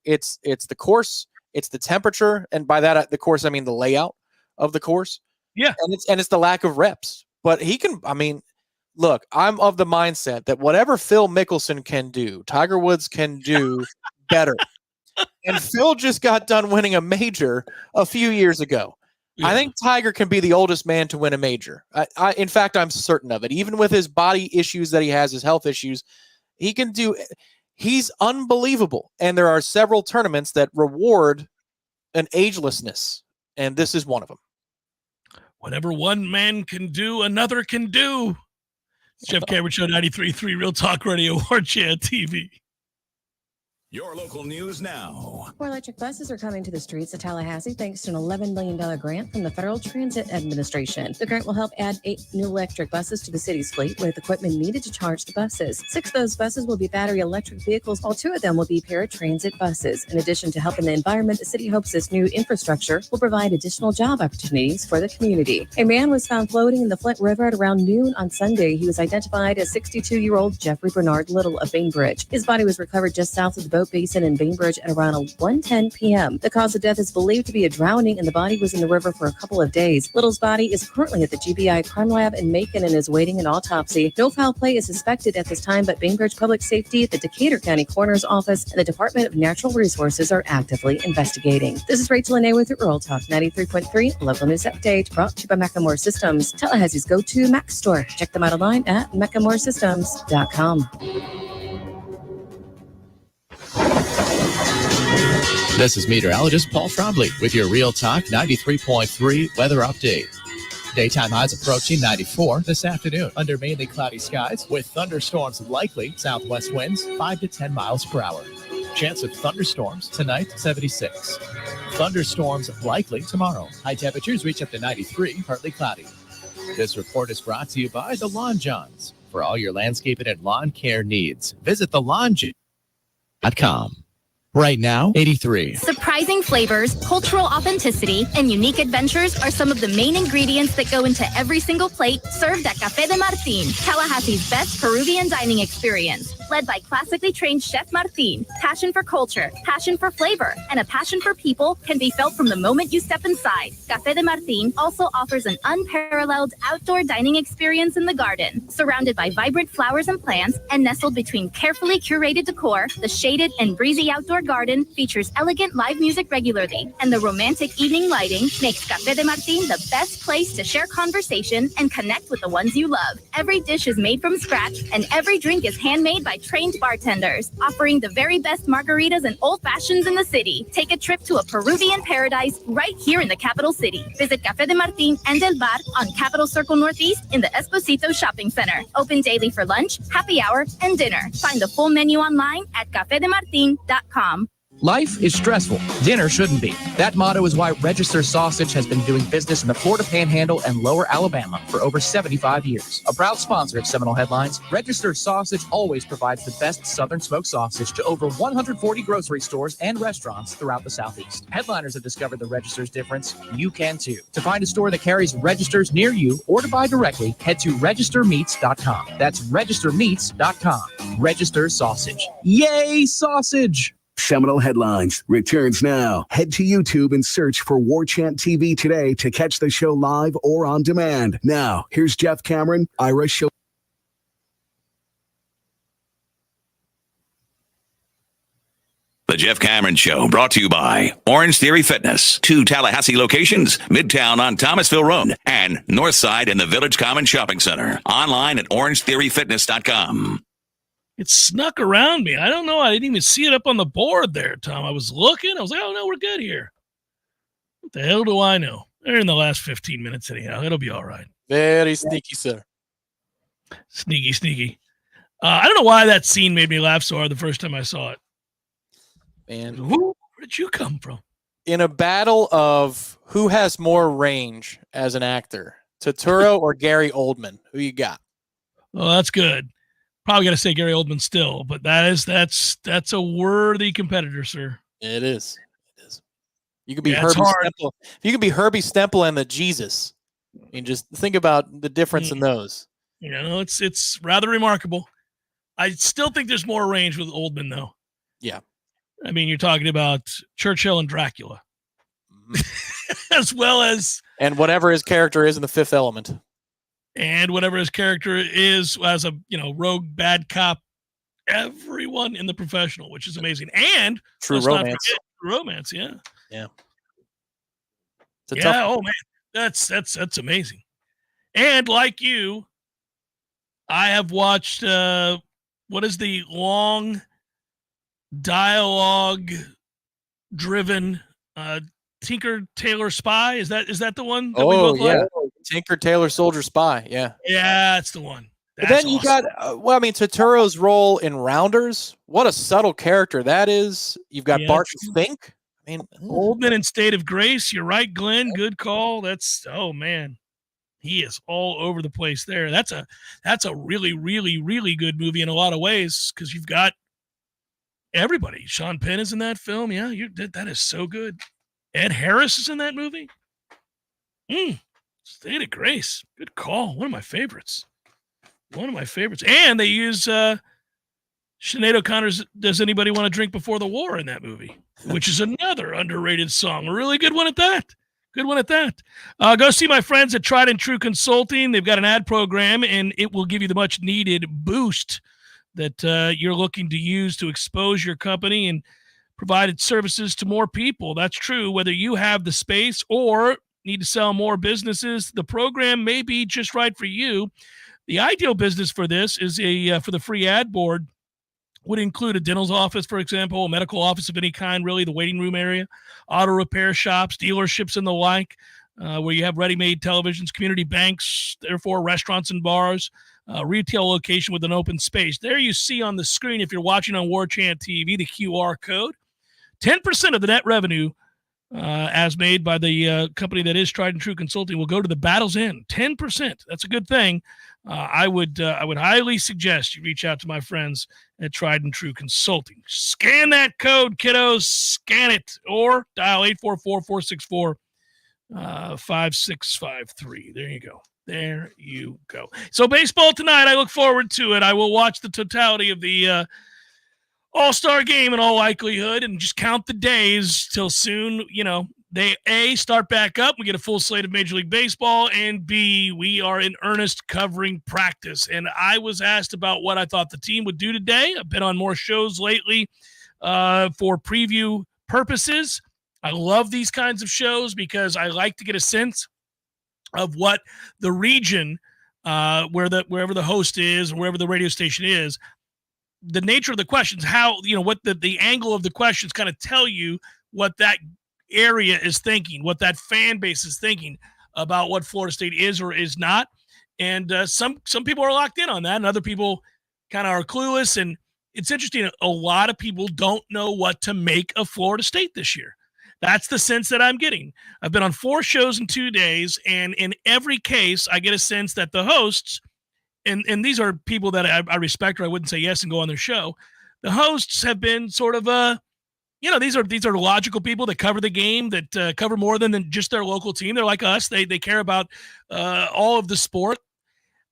It's the course, it's the temperature, and by that the course I mean the layout of the course. Yeah. And it's the lack of reps. But he can, I mean, look, I'm of the mindset that whatever Phil Mickelson can do, Tiger Woods can do better. And Phil just got done winning a major a few years ago. Yeah. I think Tiger can be the oldest man to win a major. In fact, I'm certain of it. Even with his body issues that he has, his health issues, he can do, he's unbelievable. And there are several tournaments that reward an agelessness. And this is one of them. Whatever one man can do, another can do. It's Jeff Cameron Show, 93.3 Real Talk Radio, Warchant TV. Your local news now. More electric buses are coming to the streets of Tallahassee thanks to an $11 million grant from the Federal Transit Administration. The grant will help add 8 new electric buses to the city's fleet with equipment needed to charge the buses. 6 of those buses will be battery electric vehicles, while 2 of them will be paratransit buses. In addition to helping the environment, the city hopes this new infrastructure will provide additional job opportunities for the community. A man was found floating in the Flint River at around noon on Sunday. He was identified as 62-year-old Jeffrey Bernard Little of Bainbridge. His body was recovered just south of the boat basin in Bainbridge at around 1:10 p.m. The cause of death is believed to be a drowning, and the body was in the river for a couple of days. Little's body is currently at the GBI Crime Lab in Macon and is waiting an autopsy. No foul play is suspected at this time, but Bainbridge Public Safety, the Decatur County Coroner's Office, and the Department of Natural Resources are actively investigating. This is Rachel Anay with Rural Talk 93.3 Local News Update, brought to you by Macklemore Systems, Tallahassee's go-to Mac store. Check them out online at MaclemoreSystems.com. This is meteorologist Paul Trombley with your Real Talk 93.3 weather update. Daytime highs approaching 94 this afternoon under mainly cloudy skies with thunderstorms likely, southwest winds 5 to 10 miles per hour. Chance of thunderstorms tonight, 76. Thunderstorms likely tomorrow. High temperatures reach up to 93, partly cloudy. This report is brought to you by the Lawn Johns. For all your landscaping and lawn care needs, visit thelawnjohns.com. Right now, 83. Surprising flavors, cultural authenticity, and unique adventures are some of the main ingredients that go into every single plate served at Café de Martín, Tallahassee's best Peruvian dining experience. Led by classically trained Chef Martín, passion for culture, passion for flavor, and a passion for people can be felt from the moment you step inside. Café de Martín also offers an unparalleled outdoor dining experience in the garden. Surrounded by vibrant flowers and plants and nestled between carefully curated decor, the shaded and breezy outdoor garden features elegant live music regularly, and the romantic evening lighting makes Café de Martín the best place to share conversation and connect with the ones you love. Every dish is made from scratch, and every drink is handmade by trained bartenders, offering the very best margaritas and old fashions in the city. Take a trip to a Peruvian paradise right here in the capital city. Visit Café de Martín and El Bar on Capitol Circle Northeast in the Esposito Shopping Center. Open daily for lunch, happy hour, and dinner. Find the full menu online at cafedemartin.com. Life is stressful. Dinner shouldn't be. That motto is why Register Sausage has been doing business in the Florida Panhandle and Lower Alabama for over 75 years. A proud sponsor of Seminole Headlines, Register Sausage always provides the best Southern smoked sausage to over 140 grocery stores and restaurants throughout the Southeast. Headliners have discovered the Register's difference. You can too. To find a store that carries Registers near you or to buy directly, head to registermeats.com. That's registermeats.com. Register Sausage. Yay, sausage! Seminole Headlines returns now. Head to YouTube and search for Warchant TV today to catch the show live or on demand. Now, here's Jeff Cameron, Ira Show. The Jeff Cameron Show, brought to you by Orange Theory Fitness. 2 Tallahassee locations, Midtown on Thomasville Road and Northside in the Village Common Shopping Center. Online at orangetheoryfitness.com. It snuck around me. I don't know. I didn't even see it up on the board there, Tom. I was looking. I was like, oh, no, we're good here. What the hell do I know? They're in the last 15 minutes anyhow. It'll be all right. Very sneaky, sir. Sneaky, sneaky. I don't know why that scene made me laugh so hard the first time I saw it. Man, where did you come from? In a battle of who has more range as an actor, Turturro or Gary Oldman, who you got? Oh, that's good. Probably got to say Gary Oldman still, but that's a worthy competitor, sir. It is. It is. You could be Herbie Stemple. If you could be Herbie Stemple and the Jesus, I mean, just think about the difference in those. You know, it's rather remarkable. I still think there's more range with Oldman, though. Yeah. I mean, you're talking about Churchill and Dracula, as well as whatever his character is in The Fifth Element. And whatever his character is as a, rogue bad cop, everyone in The Professional, which is amazing. And True Romance. True Romance, yeah. Yeah. Oh man, that's amazing. And like you, I have watched what is the long dialogue driven Tinker Tailor Spy? Is that the one that we both like? Tinker Tailor Soldier Spy. Yeah. Yeah, that's the one. But then you got Turturro's role in Rounders. What a subtle character that is. You've got Bart Fink. I mean, Oldman in State of Grace. You're right, Glenn. Good call. Oh man. He is all over the place there. That's a really, really, really good movie in a lot of ways because you've got everybody. Sean Penn is in that film. Yeah, that is so good. Ed Harris is in that movie. State of Grace. Good call. One of my favorites. And they use Sinead O'Connor's Does Anybody Want to Drink Before the War in that movie, which is another underrated song. A really good one at that. Go see my friends at Tried and True Consulting. They've got an ad program, and it will give you the much-needed boost that you're looking to use to expose your company and provide services to more people. That's true. Whether you have the space or need to sell more businesses, the program may be just right for you. The ideal business for this is for the free ad board would include a dental office, for example, a medical office of any kind, really, the waiting room area, auto repair shops, dealerships, and the like, where you have ready-made televisions, community banks, therefore restaurants and bars, retail location with an open space. There you see on the screen, if you're watching on Warchant TV, the QR code. 10% of the net revenue as made by the company that is Tried and True Consulting will go to the Battle's End. 10%. That's a good thing. I would highly suggest you reach out to my friends at Tried and True Consulting. Scan that code, kiddos. Scan it, or dial 844-464-5653. There you go. There you go. So baseball tonight, I look forward to it. I will watch the totality of the All-Star game in all likelihood and just count the days till soon, they A, start back up. We get a full slate of Major League Baseball, and B, we are in earnest covering practice. And I was asked about what I thought the team would do today. I've been on more shows lately for preview purposes. I love these kinds of shows because I like to get a sense of what the region, wherever the host is, or wherever the radio station is, the nature of the questions, how, what the angle of the questions kind of tell you what that area is thinking, what that fan base is thinking about what Florida State is or is not. And some people are locked in on that, and other people kind of are clueless. And it's interesting. A lot of people don't know what to make of Florida State this year. That's the sense that I'm getting. I've been on 4 shows in 2 days, and in every case, I get a sense that the hosts, and these are people that I respect, or I wouldn't say yes and go on their show. The hosts have been sort of these are logical people that cover the game, that cover more than just their local team. They're like us. They care about all of the sport,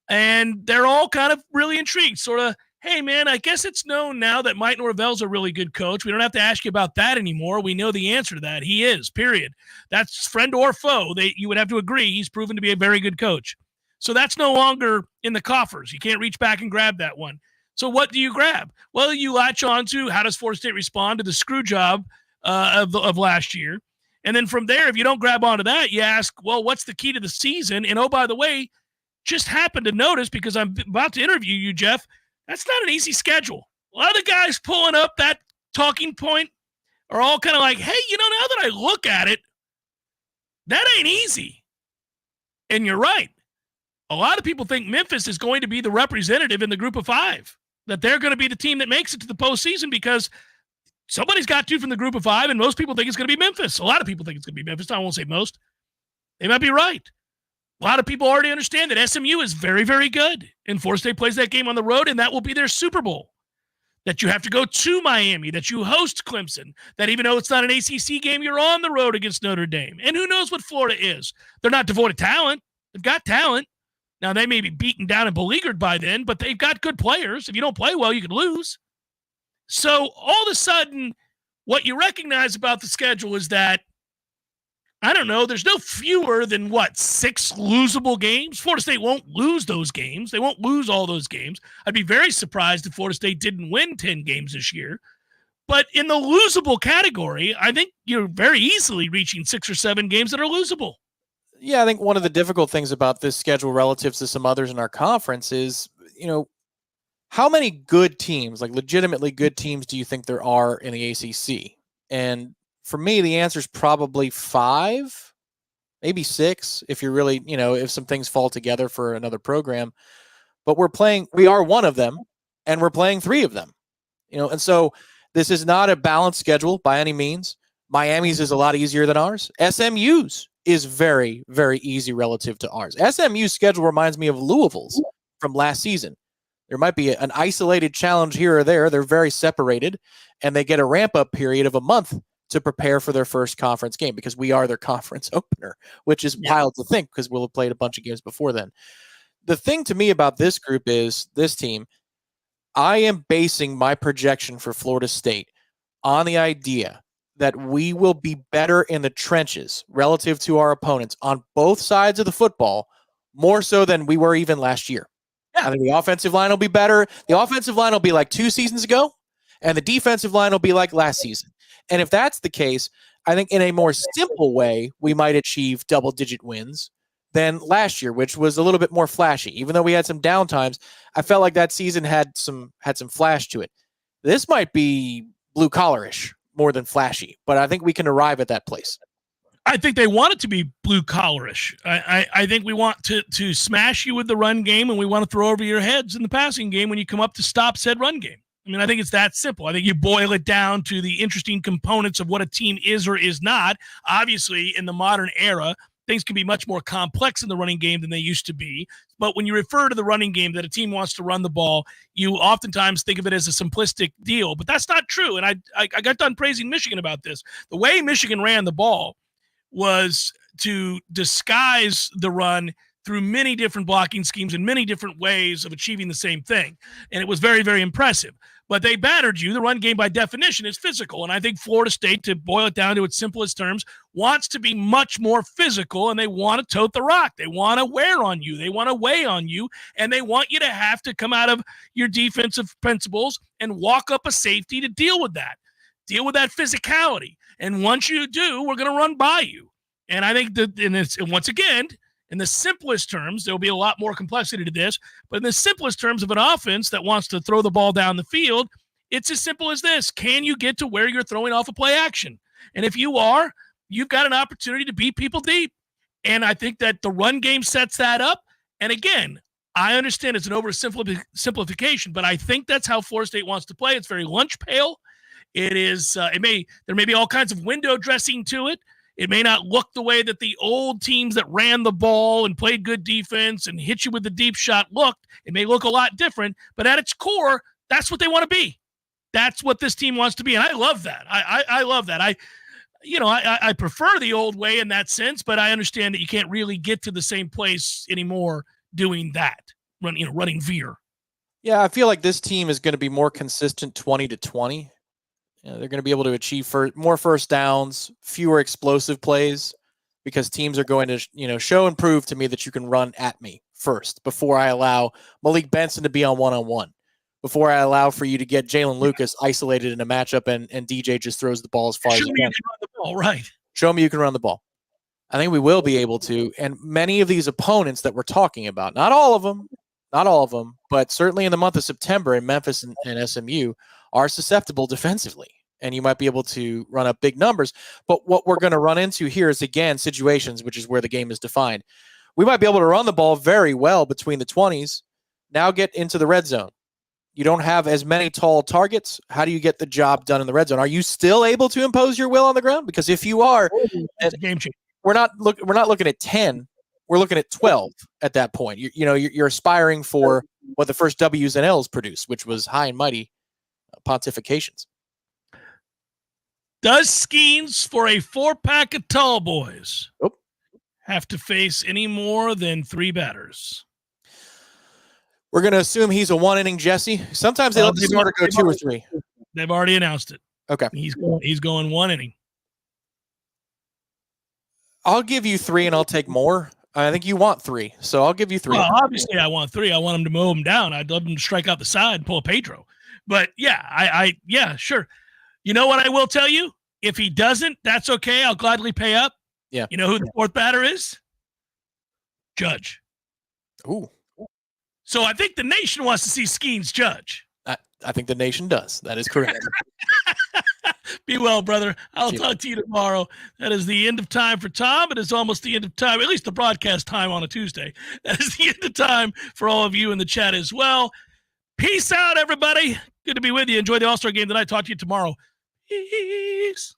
and they're all kind of really intrigued. Sort of, hey man, I guess it's known now that Mike Norvell's a really good coach. We don't have to ask you about that anymore. We know the answer to that. He is. Period. That's friend or foe. You would have to agree he's proven to be a very good coach. So that's no longer in the coffers. You can't reach back and grab that one. So what do you grab? Well, you latch on to how does Florida State respond to the screw job of last year. And then from there, if you don't grab onto that, you ask, well, what's the key to the season? And oh, by the way, just happened to notice, because I'm about to interview you, Jeff, that's not an easy schedule. A lot of the guys pulling up that talking point are all kind of like, hey, now that I look at it, that ain't easy. And you're right. A lot of people think Memphis is going to be the representative in the group of 5. That they're going to be the team that makes it to the postseason because somebody's got to from the group of 5, and most people think it's going to be Memphis. A lot of people think it's going to be Memphis. I won't say most. They might be right. A lot of people already understand that SMU is very, very good, and Florida State plays that game on the road, and that will be their Super Bowl. That you have to go to Miami, that you host Clemson, that even though it's not an ACC game, you're on the road against Notre Dame. And who knows what Florida is? They're not devoid of talent. They've got talent. Now, they may be beaten down and beleaguered by then, but they've got good players. If you don't play well, you can lose. So all of a sudden, what you recognize about the schedule is that, I don't know, there's no fewer than, 6 losable games? Florida State won't lose those games. They won't lose all those games. I'd be very surprised if Florida State didn't win 10 games this year. But in the losable category, I think you're very easily reaching 6 or 7 games that are losable. Yeah, I think one of the difficult things about this schedule relative to some others in our conference is, how many good teams, like legitimately good teams, do you think there are in the ACC? And for me, the answer is probably 5, maybe 6, if you're really, if some things fall together for another program. But we are one of them, and we're playing 3 of them. And so this is not a balanced schedule by any means. Miami's is a lot easier than ours. SMU's is very, very easy relative to ours. SMU's schedule reminds me of Louisville's from last season. There might be an isolated challenge here or there. They're very separated, and they get a ramp-up period of a month to prepare for their first conference game because we are their conference opener, which is wild to think because we'll have played a bunch of games before then. The thing to me about this group is this team, I am basing my projection for Florida State on the idea that we will be better in the trenches relative to our opponents on both sides of the football, more so than we were even last year. I think the offensive line will be better. The offensive line will be like 2 seasons ago, and the defensive line will be like last season. And if that's the case, I think in a more simple way, we might achieve double-digit wins than last year, which was a little bit more flashy. Even though we had some downtimes, I felt like that season had some flash to it. This might be blue-collar-ish more than flashy, but I think we can arrive at that place. I think they want it to be blue-collarish. I think we want to smash you with the run game, and we want to throw over your heads in the passing game when you come up to stop said run game. I mean, I think it's that simple. I think you boil it down to the interesting components of what a team is or is not. Obviously, in the modern era, things can be much more complex in the running game than they used to be. But when you refer to the running game that a team wants to run the ball, you oftentimes think of it as a simplistic deal. But that's not true. And I got done praising Michigan about this. The way Michigan ran the ball was to disguise the run through many different blocking schemes and many different ways of achieving the same thing. And it was very, very impressive. But they battered you. The run game, by definition, is physical. And I think Florida State, to boil it down to its simplest terms, wants to be much more physical, and they want to tote the rock. They want to wear on you. They want to weigh on you, and they want you to have to come out of your defensive principles and walk up a safety to deal with that. Deal with that physicality. And once you do, we're going to run by you. And I think that, and once again, in the simplest terms, there'll be a lot more complexity to this, but in the simplest terms of an offense that wants to throw the ball down the field, it's as simple as this. Can you get to where you're throwing off a play action? And if you are, you've got an opportunity to beat people deep. And I think that the run game sets that up. And again, I understand it's an oversimplification, but I think that's how Florida State wants to play. It's very lunch pail. It is. There may be all kinds of window dressing to it. It may not look the way that the old teams that ran the ball and played good defense and hit you with the deep shot looked. It may look a lot different, but at its core, that's what they want to be. That's what this team wants to be, and I love that. I love that. I prefer the old way in that sense, but I understand that you can't really get to the same place anymore doing that, running veer. Yeah, I feel like this team is going to be more consistent 20-20. They're going to be able to achieve more first downs, fewer explosive plays, because teams are going to, show and prove to me that you can run at me first before I allow Malik Benson to be on one-on-one, before I allow for you to get Jalen Lucas isolated in a matchup and DJ just throws the ball as far as he can. Show me you can run the ball, right. Show me you can run the ball. I think we will be able to, and many of these opponents that we're talking about, not all of them, but certainly in the month of September in Memphis and SMU are susceptible defensively. And you might be able to run up big numbers. But what we're going to run into here is, again, situations, which is where the game is defined. We might be able to run the ball very well between the 20s. Now get into the red zone. You don't have as many tall targets. How do you get the job done in the red zone? Are you still able to impose your will on the ground? Because if you are, it's a game changer. We're not looking at 10. We're looking at 12 at that point. You're aspiring for what the first W's and L's produced, which was high and mighty pontifications. Does Skeens, for a 4-pack of tall boys, have to face any more than 3 batters? We're going to assume he's a 1-inning Jesse. Sometimes they let the starter go 2 or 3. They've already announced it. Okay. He's going 1 inning. I'll give you 3 and I'll take more. I think you want 3, so I'll give you 3. Well, obviously I want 3. I want him to mow him down. I'd love him to strike out the side and pull a Pedro. But yeah, yeah, sure. You know what I will tell you? If he doesn't, that's okay. I'll gladly pay up. Yeah. You know who the 4th batter is? Judge. Ooh. So I think the nation wants to see Skeens Judge. I think the nation does. That is correct. Be well, brother. I'll talk to you tomorrow. That is the end of time for Tom. It is almost the end of time, at least the broadcast time on a Tuesday. That is the end of time for all of you in the chat as well. Peace out, everybody. Good to be with you. Enjoy the All-Star game tonight. Talk to you tomorrow. Peace.